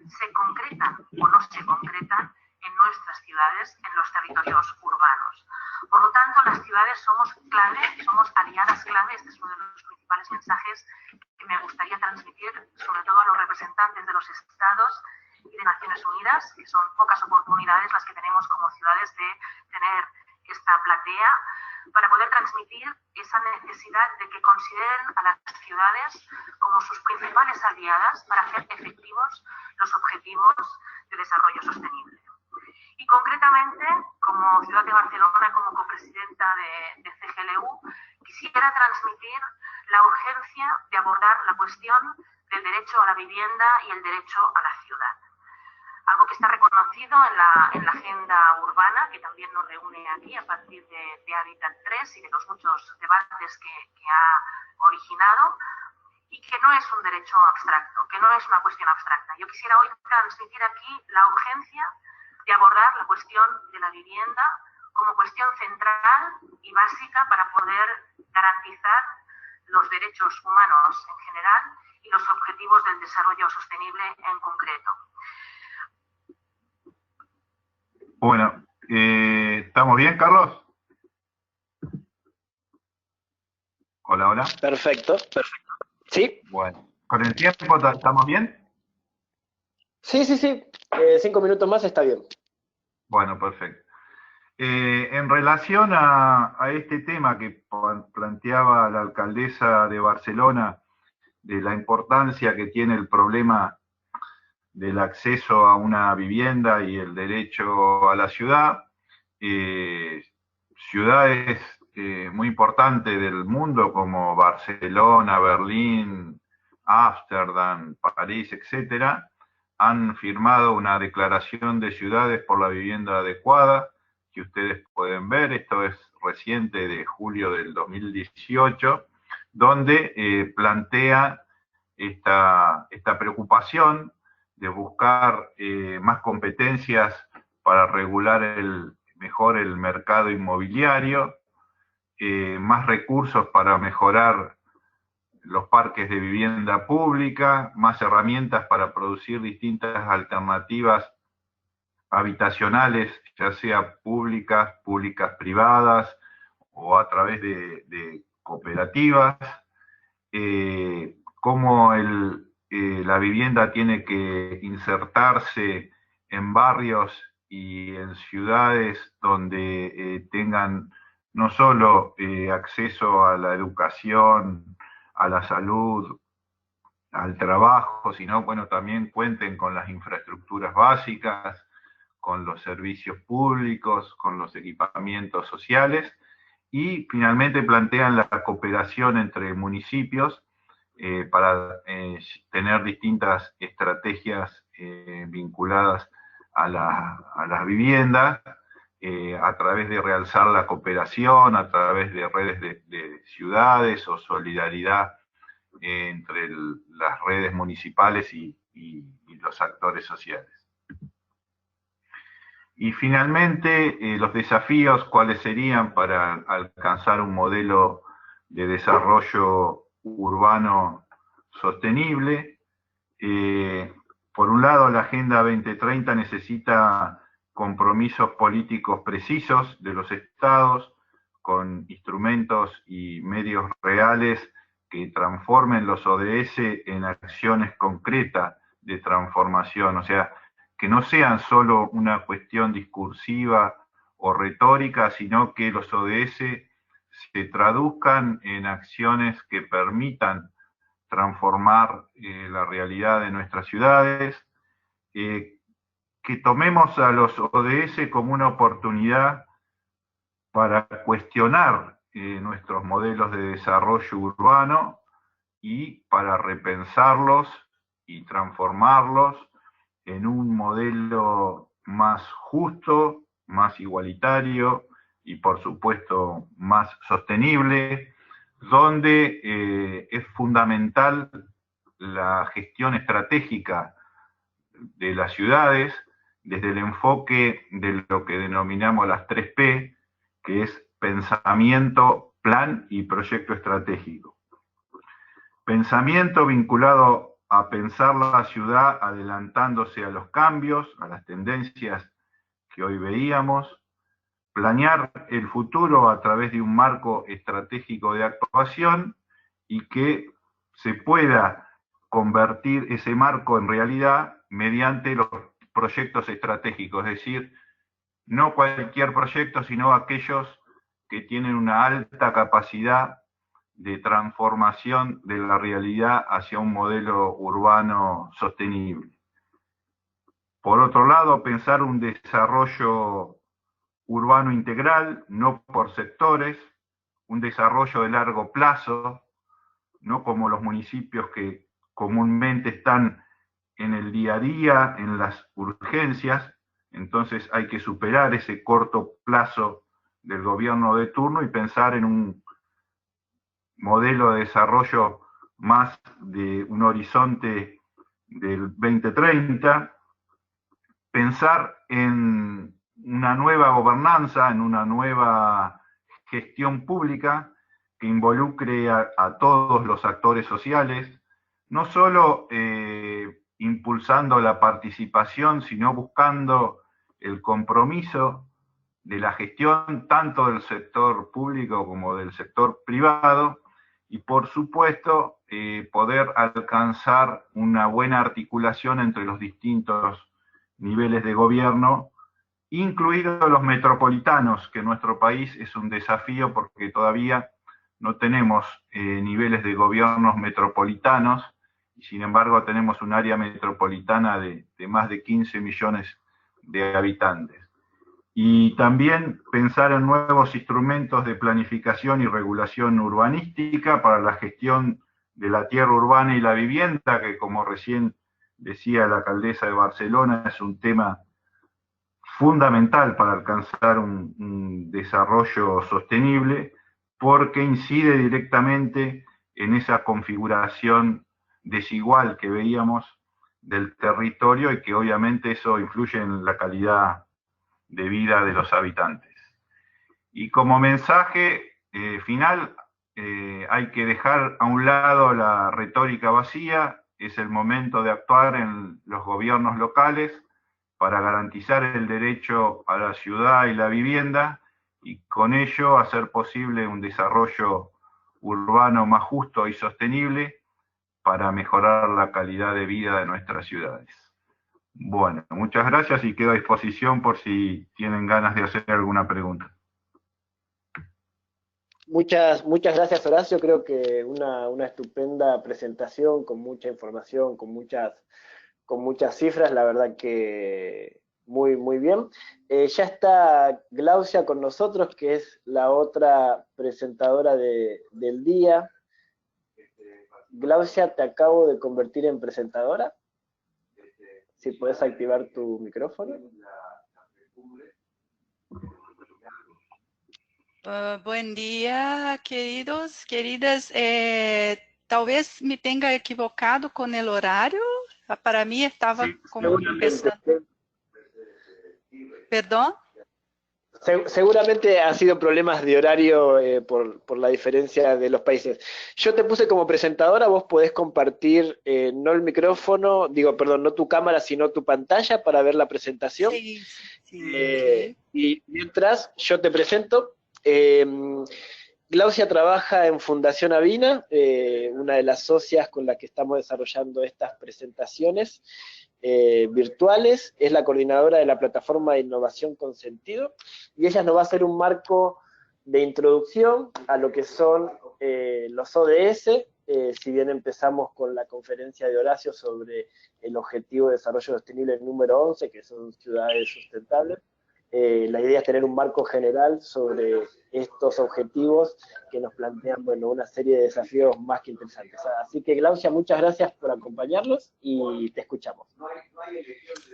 C: se concretan o no se concretan en nuestras ciudades, en los territorios urbanos. Por lo tanto, las ciudades somos clave, somos aliadas clave. Este es uno de los principales mensajes que me gustaría transmitir, sobre todo a los representantes de los estados y de Naciones Unidas, que son pocas oportunidades las que tenemos como ciudades de tener esta platea, para poder transmitir esa necesidad de que consideren a las ciudades como sus principales aliadas para hacer efectivos los objetivos de desarrollo sostenible. Y concretamente, como Ciudad de Barcelona, como copresidenta de CGLU, quisiera transmitir la urgencia de abordar la cuestión del derecho a la vivienda y el derecho a la ciudad. Algo que está reconocido en la agenda urbana, que también nos reúne aquí a partir de Hábitat 3 y de los muchos debates que ha originado, y que no es un derecho abstracto, que no es una cuestión abstracta. Yo quisiera hoy transmitir aquí la urgencia de abordar la cuestión de la vivienda como cuestión central y básica para poder garantizar los derechos humanos en general y los objetivos del desarrollo sostenible en concreto.
B: Bueno, ¿estamos bien, Carlos? Hola, hola.
A: Perfecto, perfecto. ¿Sí?
B: Bueno, ¿con el tiempo estamos bien?
A: Sí. 5 minutos más está bien.
B: Bueno, perfecto. En relación a este tema que planteaba la alcaldesa de Barcelona, de la importancia que tiene el problema del acceso a una vivienda y el derecho a la ciudad, ciudades muy importantes del mundo como Barcelona, Berlín, Ámsterdam, París, etcétera, han firmado una declaración de ciudades por la vivienda adecuada, que ustedes pueden ver. Esto es reciente, de julio del 2018, donde plantea esta preocupación de buscar más competencias para regular mejor el mercado inmobiliario, más recursos para mejorar los parques de vivienda pública, más herramientas para producir distintas alternativas habitacionales, ya sea públicas privadas o a través de cooperativas, cómo la vivienda tiene que insertarse en barrios y en ciudades donde tengan no solo acceso a la educación, a la salud, al trabajo, sino, bueno, también cuenten con las infraestructuras básicas, con los servicios públicos, con los equipamientos sociales, y finalmente plantean la cooperación entre municipios para tener distintas estrategias vinculadas a las viviendas, a través de realzar la cooperación, a través de redes de ciudades o solidaridad entre las redes municipales y los actores sociales. Y finalmente, los desafíos, ¿cuáles serían para alcanzar un modelo de desarrollo urbano sostenible? Por un lado, la Agenda 2030 necesita compromisos políticos precisos de los estados, con instrumentos y medios reales que transformen los ODS en acciones concretas de transformación, o sea, que no sean solo una cuestión discursiva o retórica, sino que los ODS se traduzcan en acciones que permitan transformar la realidad de nuestras ciudades, que tomemos a los ODS como una oportunidad para cuestionar nuestros modelos de desarrollo urbano y para repensarlos y transformarlos en un modelo más justo, más igualitario y, por supuesto, más sostenible, donde es fundamental la gestión estratégica de las ciudades desde el enfoque de lo que denominamos las 3P, que es pensamiento, plan y proyecto estratégico. Pensamiento vinculado a pensar la ciudad adelantándose a los cambios, a las tendencias que hoy veíamos, planear el futuro a través de un marco estratégico de actuación y que se pueda convertir ese marco en realidad mediante los proyectos estratégicos, es decir, no cualquier proyecto, sino aquellos que tienen una alta capacidad de transformación de la realidad hacia un modelo urbano sostenible. Por otro lado, pensar un desarrollo urbano integral, no por sectores, un desarrollo de largo plazo, no como los municipios que comúnmente están en el día a día, en las urgencias. Entonces hay que superar ese corto plazo del gobierno de turno y pensar en un modelo de desarrollo más de un horizonte del 2030, pensar en una nueva gobernanza, en una nueva gestión pública que involucre a todos los actores sociales, no solo impulsando la participación, sino buscando el compromiso de la gestión tanto del sector público como del sector privado, y por supuesto poder alcanzar una buena articulación entre los distintos niveles de gobierno, incluidos los metropolitanos, que en nuestro país es un desafío porque todavía no tenemos niveles de gobiernos metropolitanos, y sin embargo tenemos un área metropolitana de más de 15 millones de habitantes. Y también pensar en nuevos instrumentos de planificación y regulación urbanística para la gestión de la tierra urbana y la vivienda, que como recién decía la alcaldesa de Barcelona, es un tema fundamental para alcanzar un desarrollo sostenible, porque incide directamente en esa configuración desigual que veíamos del territorio y que obviamente eso influye en la calidad de vida de los habitantes. Y como mensaje final, hay que dejar a un lado la retórica vacía, es el momento de actuar en los gobiernos locales para garantizar el derecho a la ciudad y la vivienda, y con ello hacer posible un desarrollo urbano más justo y sostenible para mejorar la calidad de vida de nuestras ciudades. Bueno, muchas gracias y quedo a disposición por si tienen ganas de hacer alguna pregunta.
A: Muchas gracias, Horacio. Creo que una estupenda presentación con mucha información, con muchas cifras, la verdad que muy bien. Ya está Glaucia con nosotros, que es la otra presentadora del día. Glaucia, te acabo de convertir en presentadora. Si puedes activar tu micrófono.
D: Buen día, queridos, queridas. Talvez me tenha equivocado com o horário. Para mim estava pensando... ¿Perdón?
A: Seguramente ha sido problemas de horario por la diferencia de los países. Yo te puse como presentadora, vos podés compartir no el micrófono, no tu cámara, sino tu pantalla para ver la presentación.
D: Sí.
A: Y mientras yo te presento, Glaucia trabaja en Fundación Avina, una de las socias con la que estamos desarrollando estas presentaciones virtuales, es la coordinadora de la plataforma de innovación con sentido, y ella nos va a hacer un marco de introducción a lo que son los ODS, si bien empezamos con la conferencia de Horacio sobre el Objetivo de Desarrollo Sostenible número 11, que son ciudades sustentables. La idea es tener un marco general sobre estos objetivos que nos plantean, una serie de desafíos más que interesantes. Así que, Glaucia, muchas gracias por acompañarnos y te escuchamos.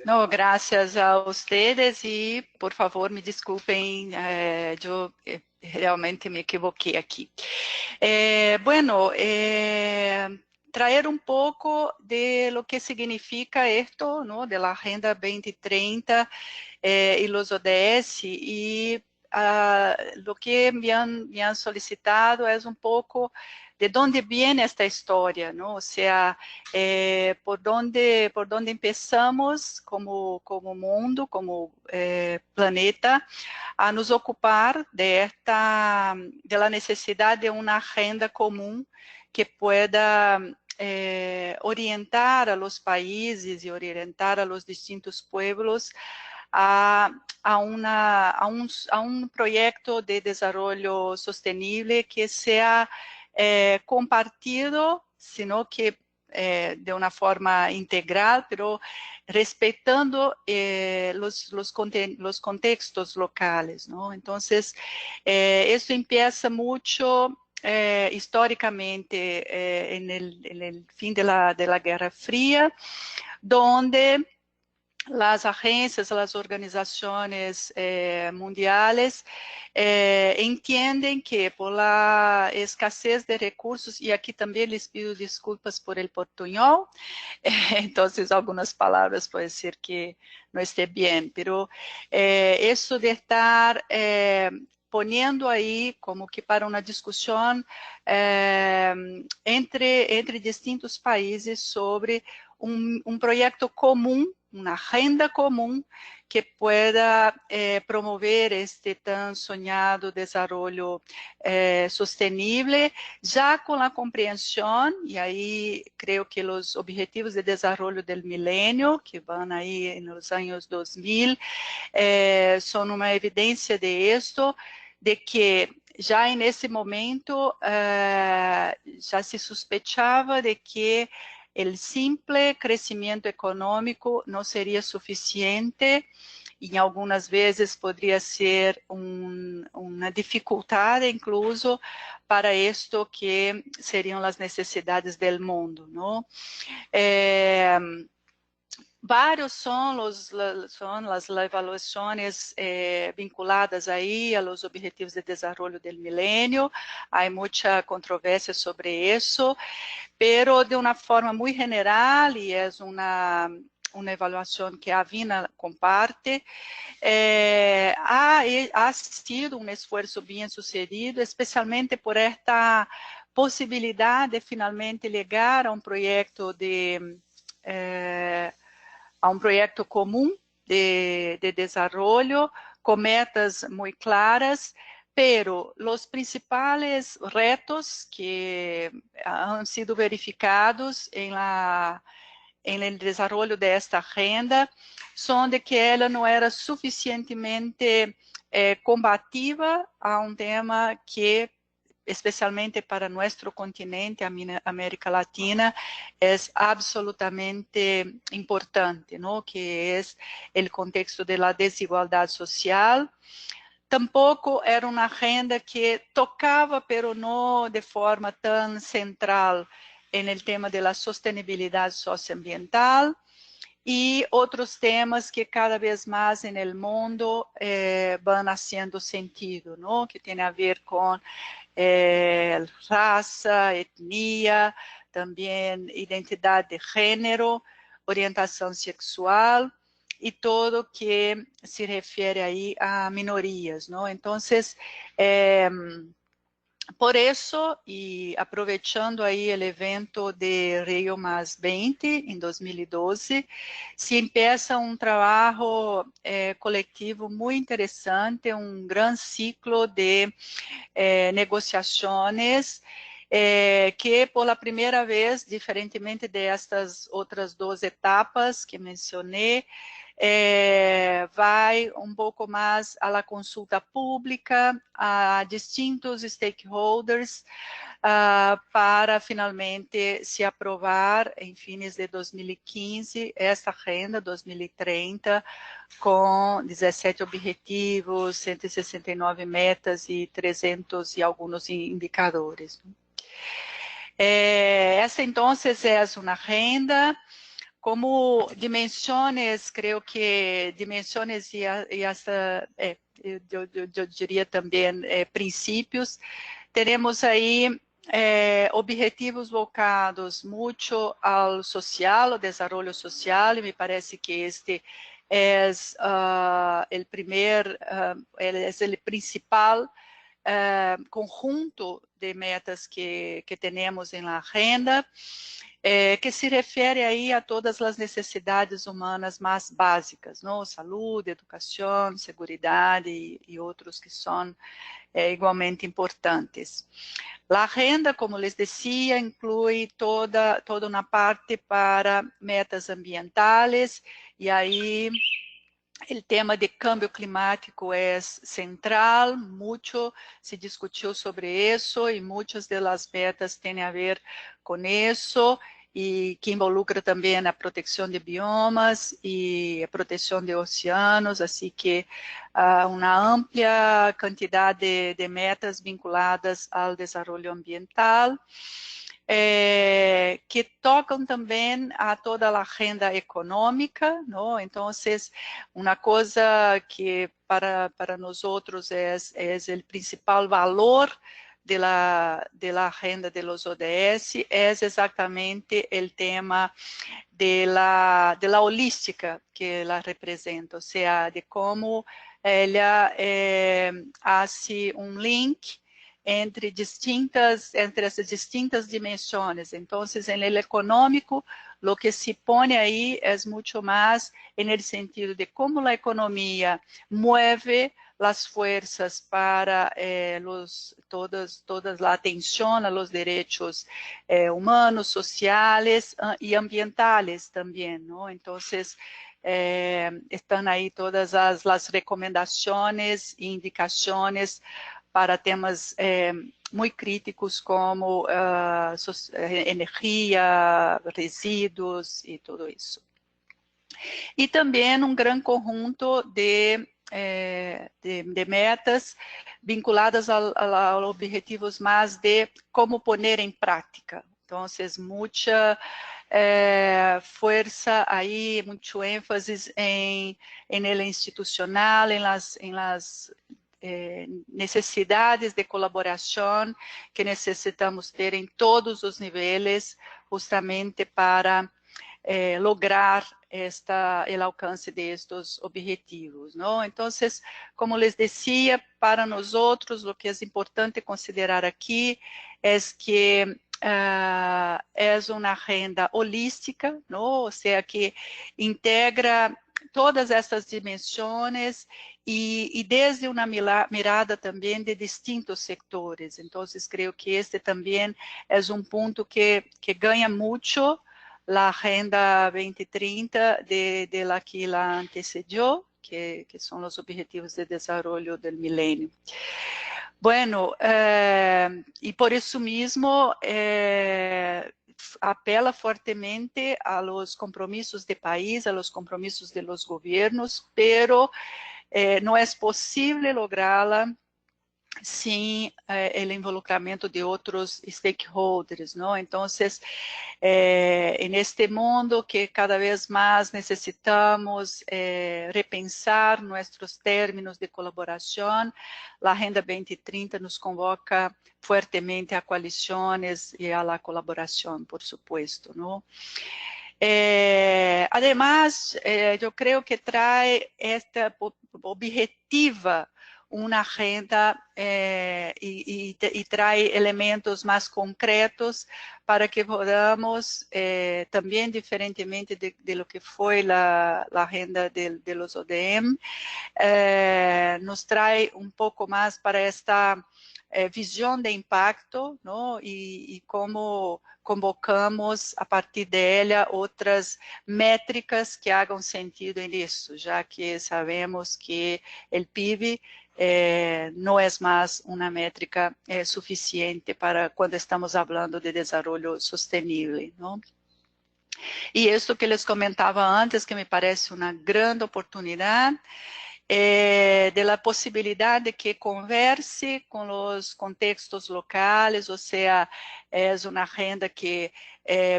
D: No, gracias a ustedes y, por favor, me desculpen, yo realmente me equivoqué aquí. Traer un poco de lo que significa esto, ¿no? De la Agenda 2030 y los ODS, y lo que me han solicitado es un poco de dónde viene esta historia, ¿no? O sea, por dónde empezamos como mundo, como planeta, a nos ocupar de la necesidad de una agenda común que pueda orientar a los países y orientar a los distintos pueblos a un proyecto de desarrollo sostenible que sea compartido, sino que de una forma integral, pero respetando los contextos locales, ¿no? Entonces, esto empieza mucho históricamente en el fin de la Guerra Fría, donde las agencias, las organizaciones mundiales entienden que por la escasez de recursos, y aquí también les pido disculpas por el portuñol, entonces algunas palabras puede ser que no esté bien, pero eso de estar poniendo ahí como que para una discusión entre distintos países sobre un proyecto común, una agenda común que pueda promover este tan soñado desarrollo sostenible, ya con la comprensión, y ahí creo que los objetivos de desarrollo del milenio, que van ahí en los años 2000, son una evidencia de esto, de que já nesse momento já se sospechava de que o simples crescimento econômico não seria suficiente e algumas vezes poderia ser uma dificuldade incluso para isto que seriam as necessidades do mundo, não? Varios son las evaluaciones vinculadas ahí a los objetivos de desarrollo del milenio. Hay mucha controversia sobre eso, pero de una forma muy general, y es una evaluación que a Vina comparte, ha sido un esfuerzo bien sucedido, especialmente por esta posibilidad de finalmente llegar a un proyecto a um projeto comum de desarrollo, com metas muito claras, pero los principales retos que han sido verificados en el desarrollo de esta agenda son de que ela não era suficientemente combativa a um tema que especialmente para nuestro continente, América Latina, es absolutamente importante, ¿no? Que es el contexto de la desigualdad social. Tampoco era una agenda que tocaba, pero no de forma tan central en el tema de la sostenibilidad socioambiental y otros temas que cada vez más en el mundo van haciendo sentido, ¿no? Que tiene a ver con raça, etnia, também identidade de gênero, orientação sexual e todo que se refere aí a minorias, não? Então, por isso, e aproveitando aí o evento de Rio +20 em 2012, se empieza um trabalho coletivo muito interessante, um grande ciclo de negociações que, por primeira vez, diferentemente destas outras 2 etapas que mencionei, vai um pouco mais à la consulta pública, a distintos stakeholders, para finalmente se aprovar, em fins de 2015, esta agenda 2030, com 17 objetivos, 169 metas e 300 e alguns indicadores. Essa, então, é uma agenda. Como dimensões, creio que dimensões e essa, eu diria também princípios, teremos aí objetivos voltados muito ao social, ao desenvolvimento social, e me parece que este é o primeiro, é o principal conjunto de metas que temos na agenda, que se refere aí a todas as necessidades humanas mais básicas, não? Saúde, educação, segurança e outros que são igualmente importantes. A agenda, como les decía, inclui toda uma parte para metas ambientales, e aí o tema de cambio climático é central, muito se discutiu sobre isso e muitas das metas têm a ver com isso e que involucra também a proteção de biomas e a proteção de oceanos, assim que uma ampla quantidade de metas vinculadas ao desenvolvimento ambiental. que tocam também a toda a agenda econômica, não? Então, uma coisa que para nós outros é o principal valor de la agenda de los ODS, é exatamente o tema de la holística que ela representa, ou seja, de como ela hace link entre essas distintas dimensões. Então, em el econômico, lo que se põe aí é muito mais no sentido de como a economia mueve as forças para toda a atenção a los direitos humanos, sociais e ambientales também, não? Então, estão aí todas as recomendações e indicações para temas muito críticos como energia, resíduos e tudo isso. E também grande conjunto de metas vinculadas a objetivos mais de como pôr em prática. Então, muita força aí, muito ênfase em ele institucional, em las necessidades de colaboração que necessitamos ter em todos os níveis, justamente para lograr o alcance destes objetivos, não? Então, como les decía, para nós outros, o que é importante considerar aqui é que é uma agenda holística, não? Ou seja, que integra todas essas dimensões e desde uma mirada também de distintos sectores. Então, creio que este também é ponto que ganha muito a Agenda 2030 de la que la antecedió, que são os Objetivos de Desarrollo del Milenio. Bueno, e por isso mesmo apela fortemente a los compromissos de país, a los compromissos de los gobiernos, pero não é possível lográ-la sem o involucramento de outros stakeholders, não? Então, neste mundo que cada vez mais necessitamos repensar nossos términos de colaboração, a Agenda 2030 nos convoca fortemente a coalições e a la colaboração, por supuesto, não? Además, eu creio que traz esta objetiva uma agenda e traz elementos mais concretos para que podamos, também diferentemente de lo que foi a agenda de los ODM, nos traz pouco mais para esta visão de impacto, não? E como convocamos a partir dela outras métricas que hagam sentido nisso, já que sabemos que o PIB não é mais uma métrica suficiente para quando estamos falando de desenvolvimento sustentável, não? E isso que les comentava antes, que me parece uma grande oportunidade, de la possibilidade de que converse com os contextos locais, ou seja, é uma agenda que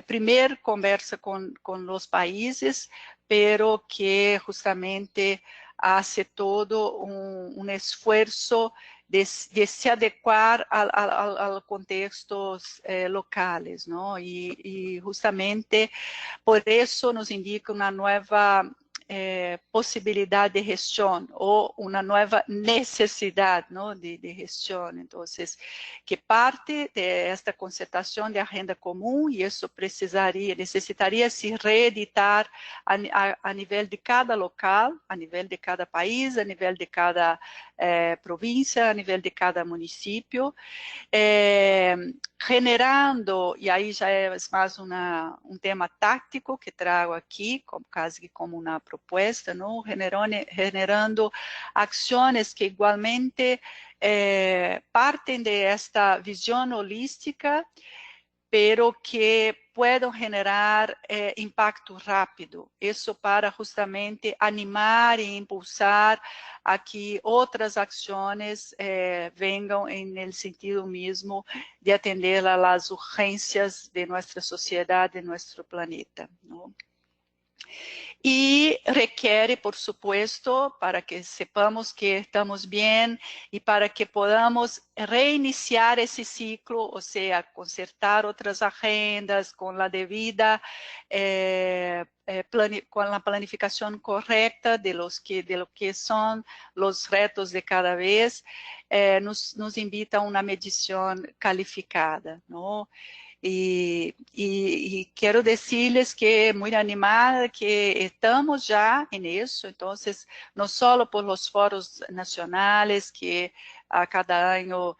D: primeiro conversa com os países, pero que justamente hace todo esforço de se adequar a contextos locais, não? E justamente por isso nos indica uma nova possibilidade de gestão ou uma nova necessidade, não, de gestão. Então, que parte desta concertação de agenda comum, e isso necessitaria se reeditar a nível de cada local, a nível de cada país, a nível de cada província, a nível de cada município, generando, e aí já é mais tema tático que trago aqui, quase como uma proposta, não? Generando ações que igualmente partem desta visão holística, pero que puedan generar impacto rápido. Isso para justamente animar e impulsar a que outras ações venham no sentido mesmo de atender às urgências de nossa sociedade, de nosso planeta, não? E requer, por supuesto, para que sepamos que estamos bem e para que podamos reiniciar esse ciclo, ou seja, consertar outras agendas com a devida com a planificação correta de lo que são os retos de cada vez, nos invita a uma medição calificada, não? E quero dizer-lhes que muito animada que estamos já nisso, então, não só por os fóruns nacionais que a cada ano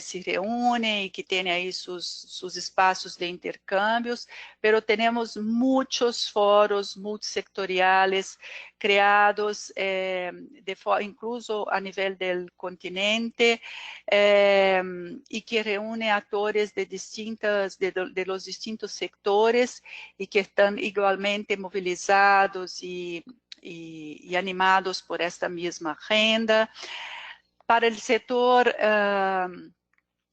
D: se reúnem e que têm aí seus espaços de intercâmbios, mas temos muitos fóruns multissectoriais criados, incluso a nível do continente, e que reúnem atores de los distintos sectores e que estão igualmente mobilizados e animados por esta mesma agenda. Para o setor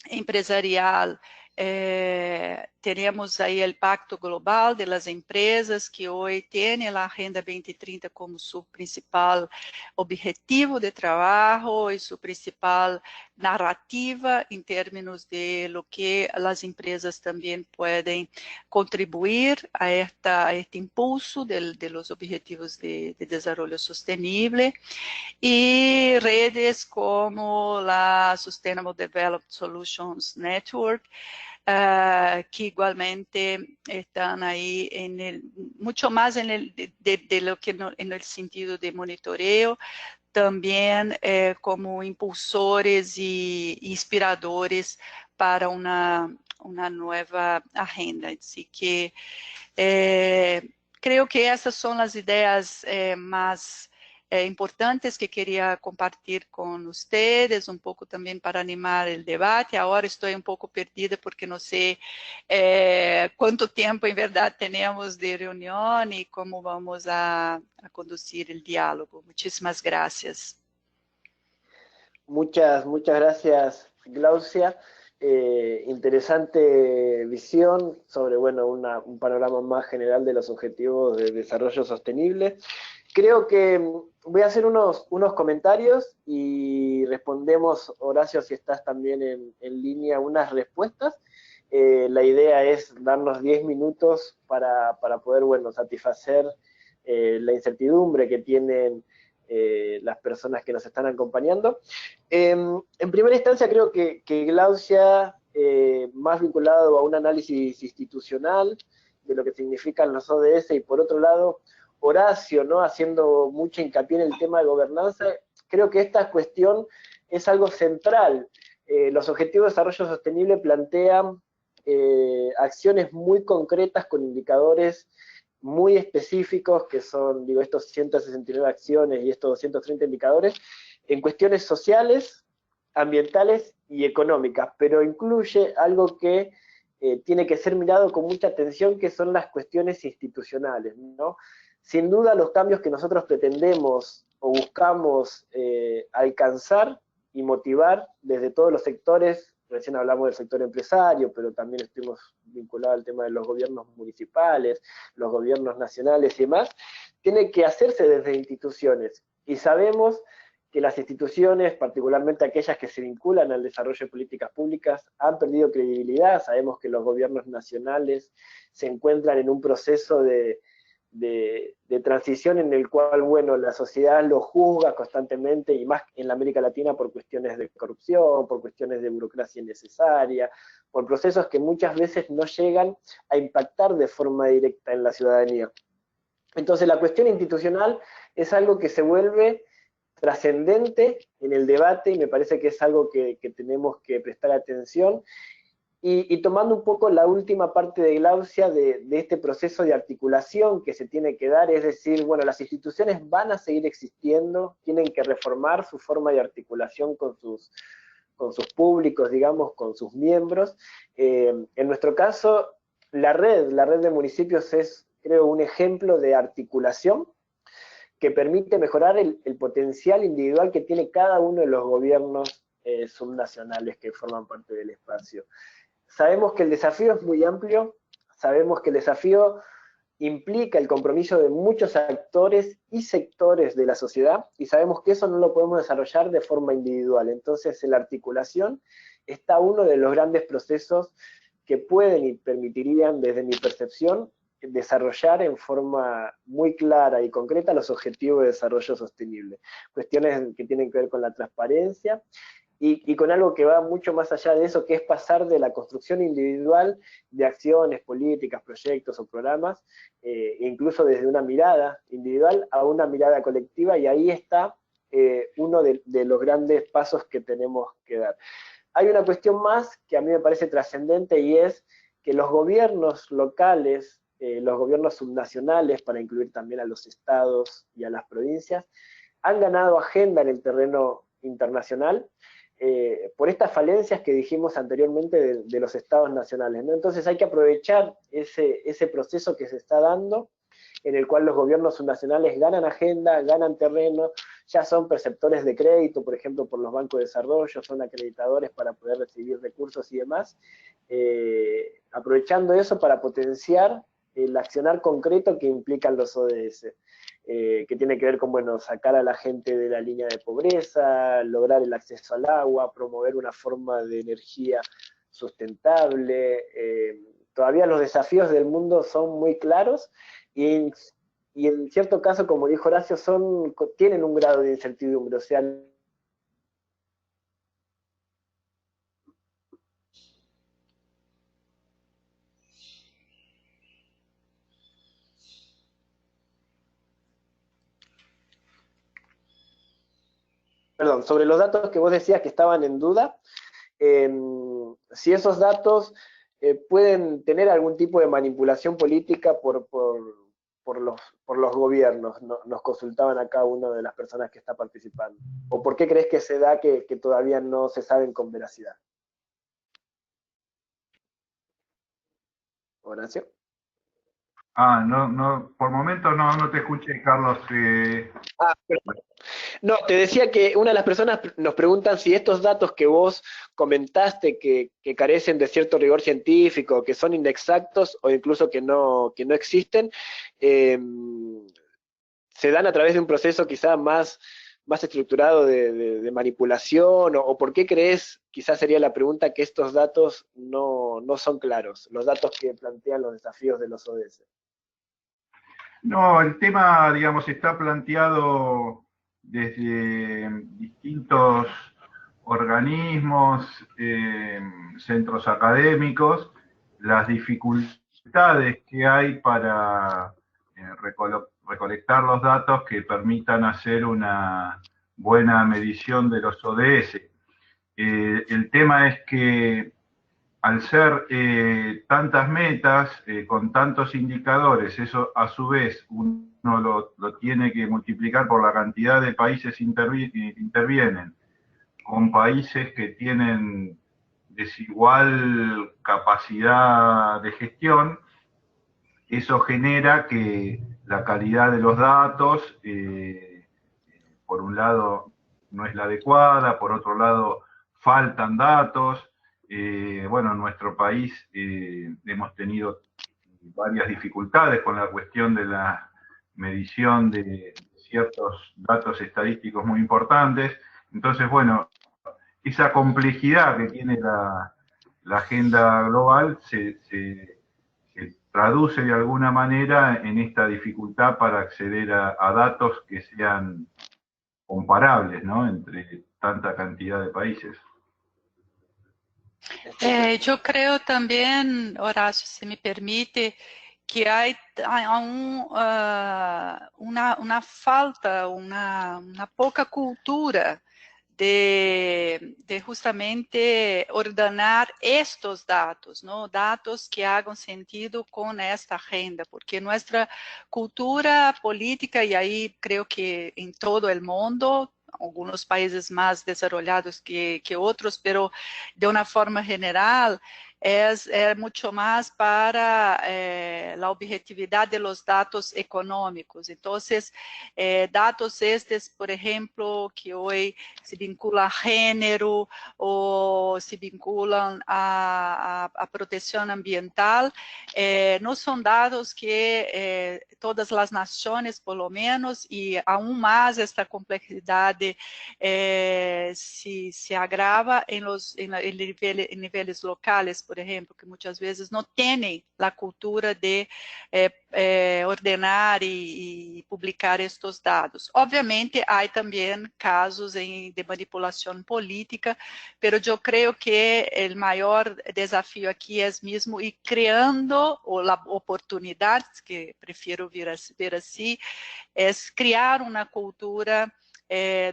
D: empresarial, temos aí o Pacto Global de las Empresas, que hoje tem a Agenda 2030 como seu principal objetivo de trabalho e sua principal narrativa em termos de lo que as empresas também podem contribuir a este impulso de los objetivos de desenvolvimento sustentável, e redes como a Sustainable Development Solutions Network, que igualmente están ahí mucho más de lo que en el sentido de monitoreo, también como impulsores y inspiradores para una nueva agenda. Así que creo que esas son las ideas más importantes que queria compartilhar com vocês, pouco também para animar o debate. Agora estou pouco perdida porque não sei quanto tempo, em verdade, temos de reunião e como vamos a conduzir o diálogo. Muitíssimas gracias.
A: Muchas gracias, Glaucia. Interesante visión sobre, bueno, un panorama más general de los objetivos de desarrollo sostenible. Creo que voy a hacer unos comentarios y respondemos, Horacio, si estás también en línea, unas respuestas. La idea es darnos 10 minutos para poder, bueno, satisfacer la incertidumbre que tienen las personas que nos están acompañando. En primera instancia, creo que Glaucia, más vinculado a un análisis institucional de lo que significan los ODS, y por otro lado, Horacio, ¿no?, haciendo mucho hincapié en el tema de gobernanza, creo que esta cuestión es algo central. Los Objetivos de Desarrollo Sostenible plantean acciones muy concretas con indicadores muy específicos, que son, digo, estos 169 acciones y estos 230 indicadores, en cuestiones sociales, ambientales y económicas, pero incluye algo que tiene que ser mirado con mucha atención, que son las cuestiones institucionales, ¿no? Sin duda, los cambios que nosotros pretendemos o buscamos alcanzar y motivar desde todos los sectores, recién hablamos del sector empresario, pero también estuvimos vinculados al tema de los gobiernos municipales, los gobiernos nacionales y demás, tiene que hacerse desde instituciones. Y sabemos que las instituciones, particularmente aquellas que se vinculan al desarrollo de políticas públicas, han perdido credibilidad. Sabemos que los gobiernos nacionales se encuentran en un proceso de transición en el cual, bueno, la sociedad lo juzga constantemente, y más en la América Latina, por cuestiones de corrupción, por cuestiones de burocracia innecesaria, por procesos que muchas veces no llegan a impactar de forma directa en la ciudadanía. Entonces la cuestión institucional es algo que se vuelve trascendente en el debate, y me parece que es algo que tenemos que prestar atención. Y tomando un poco la última parte de Glaucia de este proceso de articulación que se tiene que dar, es decir, bueno, las instituciones van a seguir existiendo, tienen que reformar su forma de articulación con con sus públicos, digamos, con sus miembros. En nuestro caso, la red de municipios es, creo, un ejemplo de articulación que permite mejorar el potencial individual que tiene cada uno de los gobiernos subnacionales que forman parte del espacio. Sabemos que el desafío es muy amplio, sabemos que el desafío implica el compromiso de muchos actores y sectores de la sociedad, y sabemos que eso no lo podemos desarrollar de forma individual. Entonces, en la articulación está uno de los grandes procesos que pueden y permitirían, desde mi percepción, desarrollar en forma muy clara y concreta los objetivos de desarrollo sostenible. Cuestiones que tienen que ver con la transparencia, y con algo que va mucho más allá de eso, que es pasar de la construcción individual de acciones, políticas, proyectos o programas, incluso desde una mirada individual a una mirada colectiva, y ahí está uno de los grandes pasos que tenemos que dar. Hay una cuestión más que a mí me parece trascendente, y es que los gobiernos locales, los gobiernos subnacionales, para incluir también a los estados y a las provincias, han ganado agenda en el terreno internacional, por estas falencias que dijimos anteriormente de los estados nacionales, ¿no? Entonces hay que aprovechar ese proceso que se está dando, en el cual los gobiernos subnacionales ganan agenda, ganan terreno, ya son perceptores de crédito, por ejemplo, por los bancos de desarrollo, son acreditadores para poder recibir recursos y demás, aprovechando eso para potenciar el accionar concreto que implican los ODS. Que tiene que ver con, bueno, sacar a la gente de la línea de pobreza, lograr el acceso al agua, promover una forma de energía sustentable. Todavía los desafíos del mundo son muy claros, y en cierto caso, como dijo Horacio, tienen un grado de incertidumbre, o sea, perdón, sobre los datos que vos decías que estaban en duda, si esos datos pueden tener algún tipo de manipulación política por los gobiernos, nos consultaban acá una de las personas que está participando. ¿O por qué crees que se da que todavía no se saben con veracidad? Horacio.
B: No, por momentos no te escuché, Carlos.
A: Perdón. No, te decía que una de las personas nos preguntan si estos datos que vos comentaste que carecen de cierto rigor científico, que son inexactos o incluso que no existen, se dan a través de un proceso quizá más estructurado de manipulación, o por qué crees, quizás sería la pregunta, que estos datos no son claros, los datos que plantean los desafíos de los ODS.
B: No, el tema, digamos, está planteado desde distintos organismos, centros académicos, las dificultades que hay para recolectar los datos que permitan hacer una buena medición de los ODS. El tema es que al ser tantas metas, con tantos indicadores, eso a su vez uno lo tiene que multiplicar por la cantidad de países intervienen, con países que tienen desigual capacidad de gestión. Eso genera que la calidad de los datos, por un lado, no es la adecuada, por otro lado, faltan datos. Bueno, en nuestro país hemos tenido varias dificultades con la cuestión de la medición de ciertos datos estadísticos muy importantes. Entonces, bueno, esa complejidad que tiene la agenda global se traduce de alguna manera en esta dificultad para acceder a datos que sean comparables, ¿no?, entre tanta cantidad de países.
D: Yo creo también, Horacio, si me permite, que hay una falta, una poca cultura de justamente ordenar estos datos, ¿no? Datos que hagan sentido con esta agenda, porque nuestra cultura política, y ahí creo que en todo el mundo, algunos países más desarrollados que otros, pero de una forma general es mucho más para la objetividad de los datos económicos. Entonces, datos estes, por ejemplo, que hoy se vinculan a género o se vinculan a protección ambiental, no son dados que todas las naciones, por lo menos, y aún más esta complejidad se agrava en niveles locales, por ejemplo, que muchas veces no tienen la cultura de ordenar y publicar estos datos. Obviamente, hay también casos de manipulación política, pero yo creo que el mayor desafío aquí es mismo ir creando, o la oportunidad, que prefiero ver así, es crear una cultura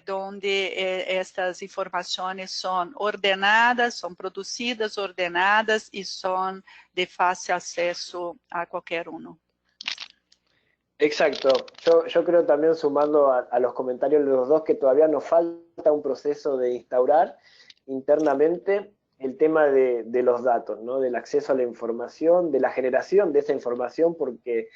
D: donde estas informaciones son ordenadas, son producidas, ordenadas y son de fácil acceso a cualquier uno.
A: Exacto. Yo creo también, sumando a los comentarios de los dos, que todavía nos falta un proceso de instaurar internamente el tema de los datos, ¿no? Del acceso a la información, de la generación de esa información, porque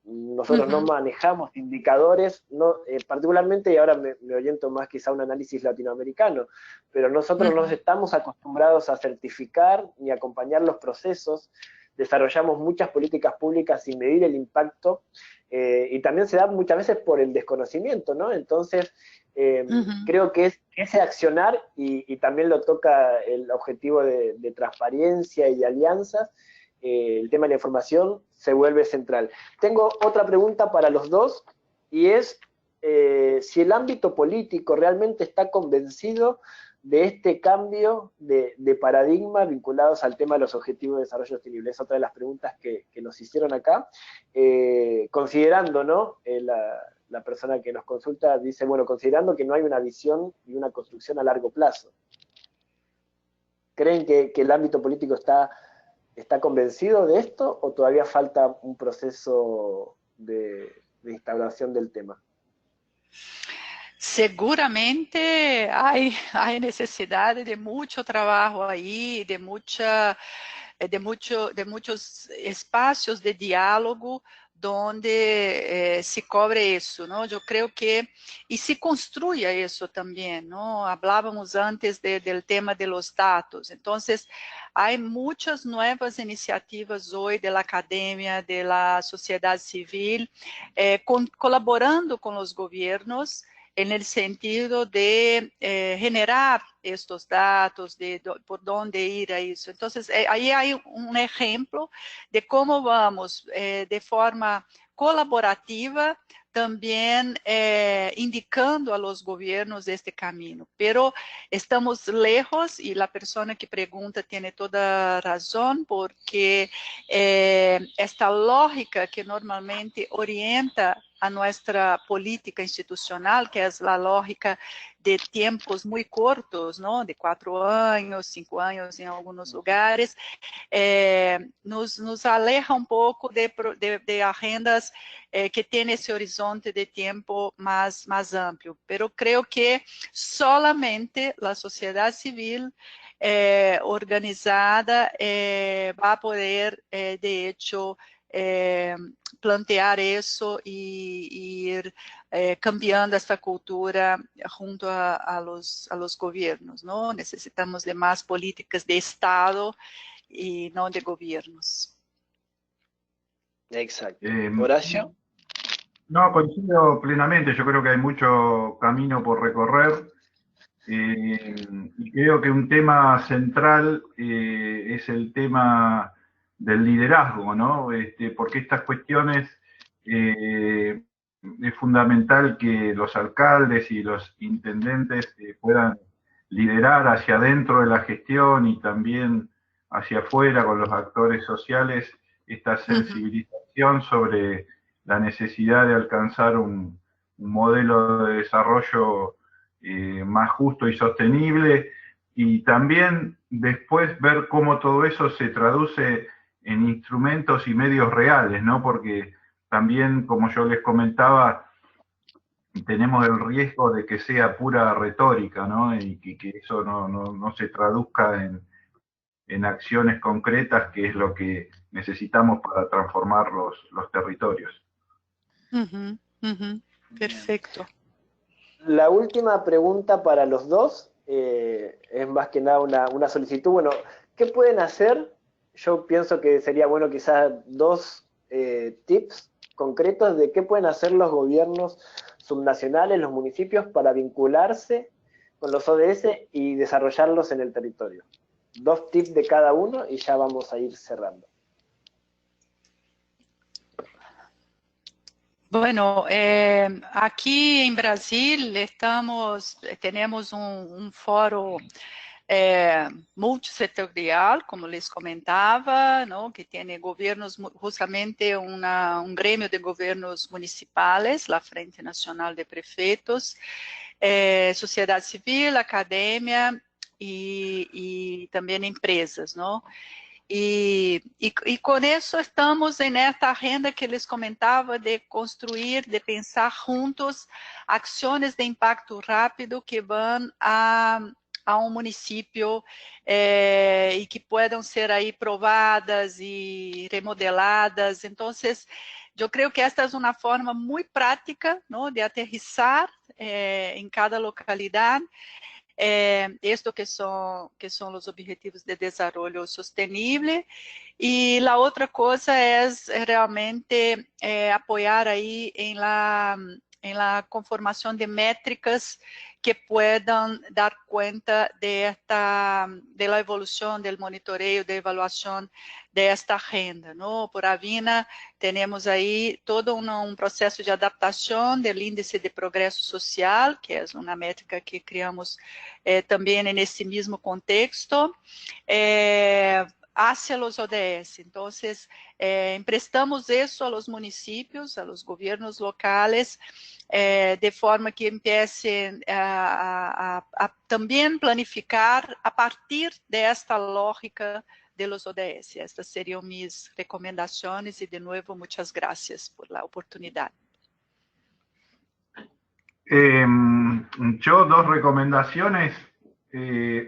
A: nosotros no manejamos indicadores, no, particularmente, y ahora me oriento más quizá a un análisis latinoamericano, pero nosotros no estamos acostumbrados a certificar ni acompañar los procesos, desarrollamos muchas políticas públicas sin medir el impacto, y también se da muchas veces por el desconocimiento, ¿no? Entonces, creo que es ese accionar, y también lo toca el objetivo de transparencia y de alianzas, el tema de la información se vuelve central. Tengo otra pregunta para los dos, y es si el ámbito político realmente está convencido de este cambio de paradigma vinculados al tema de los objetivos de desarrollo sostenible. Es otra de las preguntas que nos hicieron acá, considerando, ¿no? La persona que nos consulta dice, bueno, considerando que no hay una visión y una construcción a largo plazo. ¿Creen que el ámbito político está convencido de esto, o todavía falta un proceso de instauración del tema?
D: Seguramente hay necesidad de mucho trabajo ahí, de muchos espacios de diálogo donde se cobre eso, ¿no? Yo creo que, y se construya eso también, ¿no? Hablábamos antes del tema de los datos, entonces hay muchas nuevas iniciativas hoy de la academia, de la sociedad civil, colaborando con los gobiernos, en el sentido de generar estos datos, por dónde ir a eso. Entonces, ahí hay un ejemplo de cómo vamos de forma colaborativa también indicando a los gobiernos este camino. Pero estamos lejos, y la persona que pregunta tiene toda razón, porque esta lógica que normalmente orienta a nuestra política institucional, que es la lógica de tiempos muy cortos, ¿no? De 4 años, 5 años en algunos lugares, nos aleja un poco de agendas que tienen ese horizonte de tiempo más amplio. Pero creo que solamente la sociedad civil organizada va a poder, de hecho, plantear eso y ir cambiando esta cultura junto a los gobiernos, ¿no? Necesitamos de más políticas de Estado y no de gobiernos.
A: Exacto. ¿Horacio?
B: No, coincido plenamente. Yo creo que hay mucho camino por recorrer. Y creo que un tema central es el tema del liderazgo, ¿no? Porque estas cuestiones es fundamental que los alcaldes y los intendentes puedan liderar hacia adentro de la gestión y también hacia afuera con los actores sociales esta sensibilización sobre la necesidad de alcanzar un modelo de desarrollo más justo y sostenible, y también después ver cómo todo eso se traduce en instrumentos y medios reales, ¿no? Porque también, como yo les comentaba, tenemos el riesgo de que sea pura retórica, ¿no? Y que eso no se traduzca en acciones concretas, que es lo que necesitamos para transformar los territorios.
D: Perfecto.
A: La última pregunta para los dos es más que nada una solicitud. Bueno, ¿qué pueden hacer? Yo pienso que sería bueno quizás dos tips concretos de qué pueden hacer los gobiernos subnacionales, los municipios, para vincularse con los ODS y desarrollarlos en el territorio. Dos tips de cada uno y ya vamos a ir cerrando.
D: Bueno, aquí en Brasil tenemos un foro multissetorial, como les comentaba, ¿no? Que tiene gobiernos, justamente un gremio de gobiernos municipales, la Frente Nacional de Prefeitos, sociedade civil, academia y también empresas, ¿no? E com isso estamos nesta agenda que les comentava de construir, de pensar juntos ações de impacto rápido que vão a um município e que puedan ser aí provadas e remodeladas. Então, eu creio que esta é uma forma muito prática, ¿no? De aterrissar em cada localidade esto que son los objetivos de desarrollo sostenible. Y la otra cosa es realmente apoyar ahí en la conformación de métricas que puedan dar cuenta de la evolución, del monitoreo, de evaluación de esta agenda, ¿no? Por Avina tenemos ahí todo un proceso de adaptación del índice de progreso social, que es una métrica que creamos también en ese mismo contexto, hacia los ODS. Entonces, emprestamos eso a los municipios, a los gobiernos locales, de forma que empiecen a también planificar a partir de esta lógica de los ODS. Estas serían mis recomendaciones y de nuevo muchas gracias por la oportunidad.
B: Yo dos recomendaciones,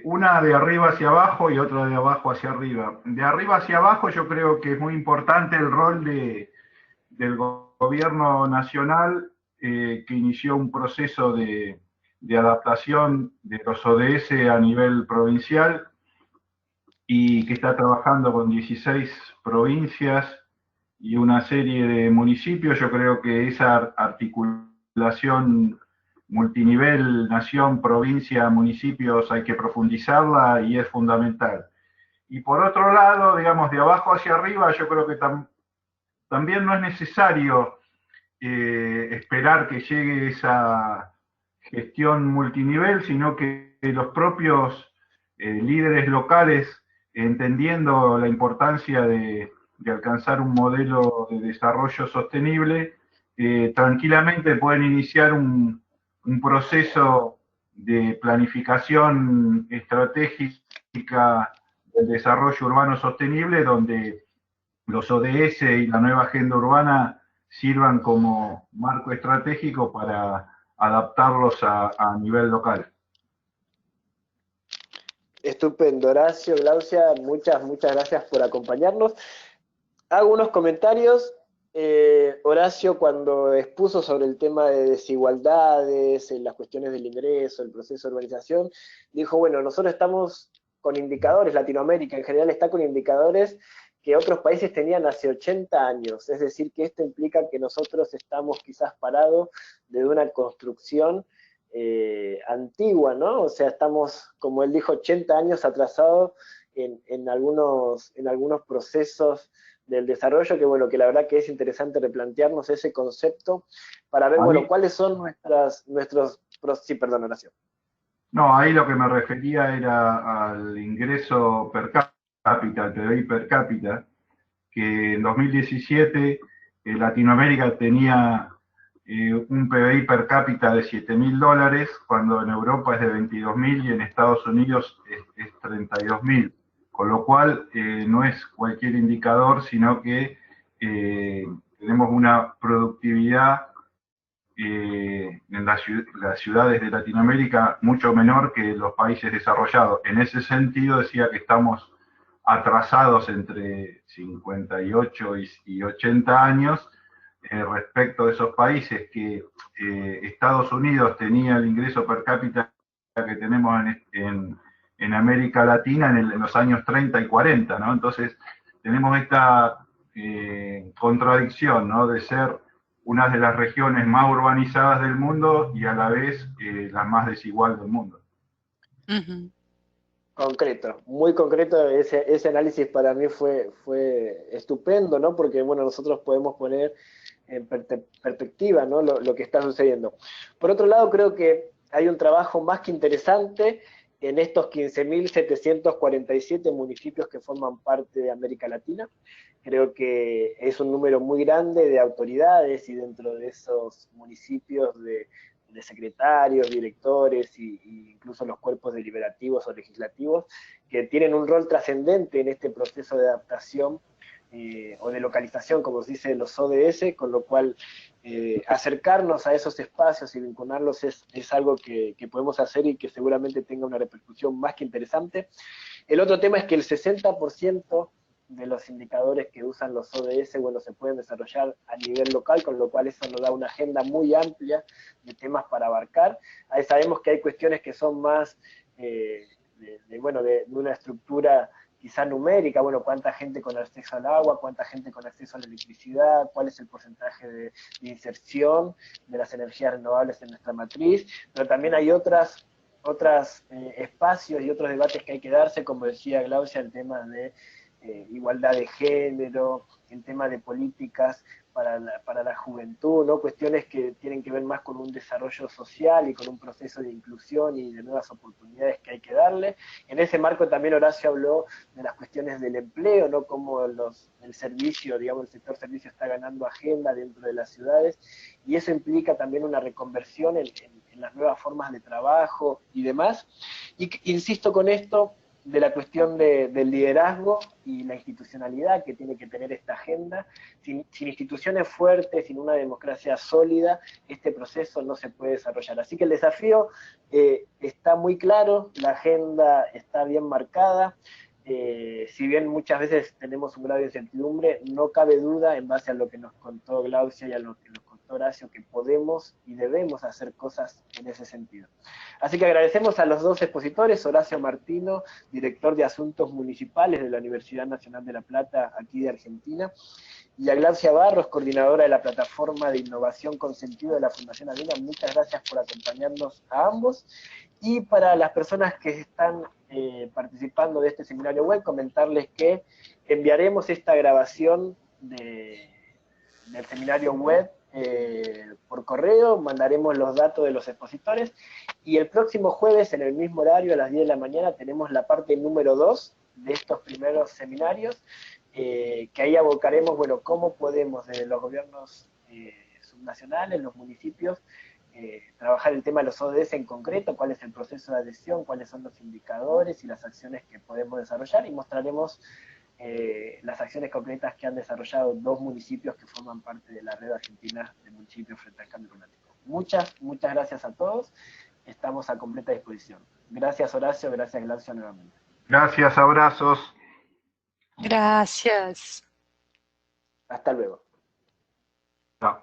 B: una de arriba hacia abajo y otra de abajo hacia arriba. De arriba hacia abajo yo creo que es muy importante el rol del gobierno nacional que inició un proceso de adaptación de los ODS a nivel provincial y que está trabajando con 16 provincias y una serie de municipios. Yo creo que esa articulación multinivel, nación, provincia, municipios, hay que profundizarla y es fundamental. Y por otro lado, digamos, de abajo hacia arriba, yo creo que también no es necesario esperar que llegue esa gestión multinivel, sino que los propios líderes locales, entendiendo la importancia de alcanzar un modelo de desarrollo sostenible, tranquilamente pueden iniciar un proceso de planificación estratégica del desarrollo urbano sostenible, donde los ODS y la nueva agenda urbana sirvan como marco estratégico para adaptarlos a nivel local.
A: Estupendo, Horacio, Glaucia, muchas gracias por acompañarnos. Hago unos comentarios. Horacio, cuando expuso sobre el tema de desigualdades, las cuestiones del ingreso, el proceso de urbanización, dijo, bueno, nosotros estamos con indicadores, Latinoamérica en general está con indicadores que otros países tenían hace 80 años, es decir, que esto implica que nosotros estamos quizás parados de una construcción antigua, ¿no? O sea, estamos, como él dijo, 80 años atrasados en algunos procesos del desarrollo, que bueno, que la verdad que es interesante replantearnos ese concepto para ver, bueno, cuáles son nuestros... Sí, perdón, Horacio.
B: No, ahí lo que me refería era al ingreso per cápita, el PBI per cápita, que en 2017 Latinoamérica tenía un PBI per cápita de $7.000, cuando en Europa es de 22.000 y en Estados Unidos es 32.000. Con lo cual no es cualquier indicador, sino que tenemos una productividad en las ciudades de Latinoamérica mucho menor que los países desarrollados. En ese sentido decía que estamos atrasados entre 58 y 80 años respecto de esos países que Estados Unidos tenía el ingreso per cápita que tenemos en América Latina en los años 30 y 40, ¿no? Entonces tenemos esta contradicción, ¿no? De ser una de las regiones más urbanizadas del mundo y a la vez la más desigual del mundo.
D: Uhum.
A: Concreto, muy concreto, ese análisis para mí fue estupendo, ¿no? Porque, bueno, nosotros podemos poner en perspectiva, ¿no? Lo que está sucediendo. Por otro lado, creo que hay un trabajo más que interesante en estos 15.747 municipios que forman parte de América Latina. Creo que es un número muy grande de autoridades y dentro de esos municipios de secretarios, directores e incluso los cuerpos deliberativos o legislativos que tienen un rol trascendente en este proceso de adaptación o de localización, como se dice, los ODS, con lo cual acercarnos a esos espacios y vincularlos es algo que podemos hacer y que seguramente tenga una repercusión más que interesante. El otro tema es que el 60% de los indicadores que usan los ODS, bueno, se pueden desarrollar a nivel local, con lo cual eso nos da una agenda muy amplia de temas para abarcar. Ahí sabemos que hay cuestiones que son más de una estructura quizá numérica, bueno, cuánta gente con acceso al agua, cuánta gente con acceso a la electricidad, cuál es el porcentaje de inserción de las energías renovables en nuestra matriz, pero también hay otros espacios y otros debates que hay que darse, como decía Glaucia, el tema de igualdad de género, el tema de políticas para la juventud, ¿no? Cuestiones que tienen que ver más con un desarrollo social y con un proceso de inclusión y de nuevas oportunidades que hay que darle. En ese marco también Horacio habló de las cuestiones del empleo, ¿no? Cómo el servicio, digamos, el sector servicio está ganando agenda dentro de las ciudades, y eso implica también una reconversión en las nuevas formas de trabajo y demás. Y insisto con esto, de la cuestión del liderazgo y la institucionalidad que tiene que tener esta agenda. Sin instituciones fuertes, sin una democracia sólida, este proceso no se puede desarrollar. Así que el desafío está muy claro, la agenda está bien marcada, si bien muchas veces tenemos un grado de incertidumbre, no cabe duda, en base a lo que nos contó Glaucia y a lo que nos contó Horacio, que podemos y debemos hacer cosas en ese sentido. Así que agradecemos a los dos expositores, Horacio Martino, director de Asuntos Municipales de la Universidad Nacional de La Plata, aquí de Argentina, y a Glaucia Barros, coordinadora de la Plataforma de Innovación con Sentido de la Fundación Avena. Muchas gracias por acompañarnos a ambos. Y para las personas que están participando de este seminario web, comentarles que enviaremos esta grabación del seminario web por correo, mandaremos los datos de los expositores, y el próximo jueves, en el mismo horario, a las 10 de la mañana, tenemos la parte número 2 de estos primeros seminarios, que ahí abocaremos, bueno, cómo podemos desde los gobiernos subnacionales, los municipios, trabajar el tema de los ODS en concreto, cuál es el proceso de adhesión, cuáles son los indicadores y las acciones que podemos desarrollar, y mostraremos las acciones concretas que han desarrollado 2 municipios que forman parte de la red argentina de municipios frente al cambio climático. Muchas gracias a todos, estamos a completa disposición. Gracias Horacio, gracias Glaucia nuevamente.
B: Gracias, abrazos.
D: Gracias.
A: Hasta luego.
B: Chao.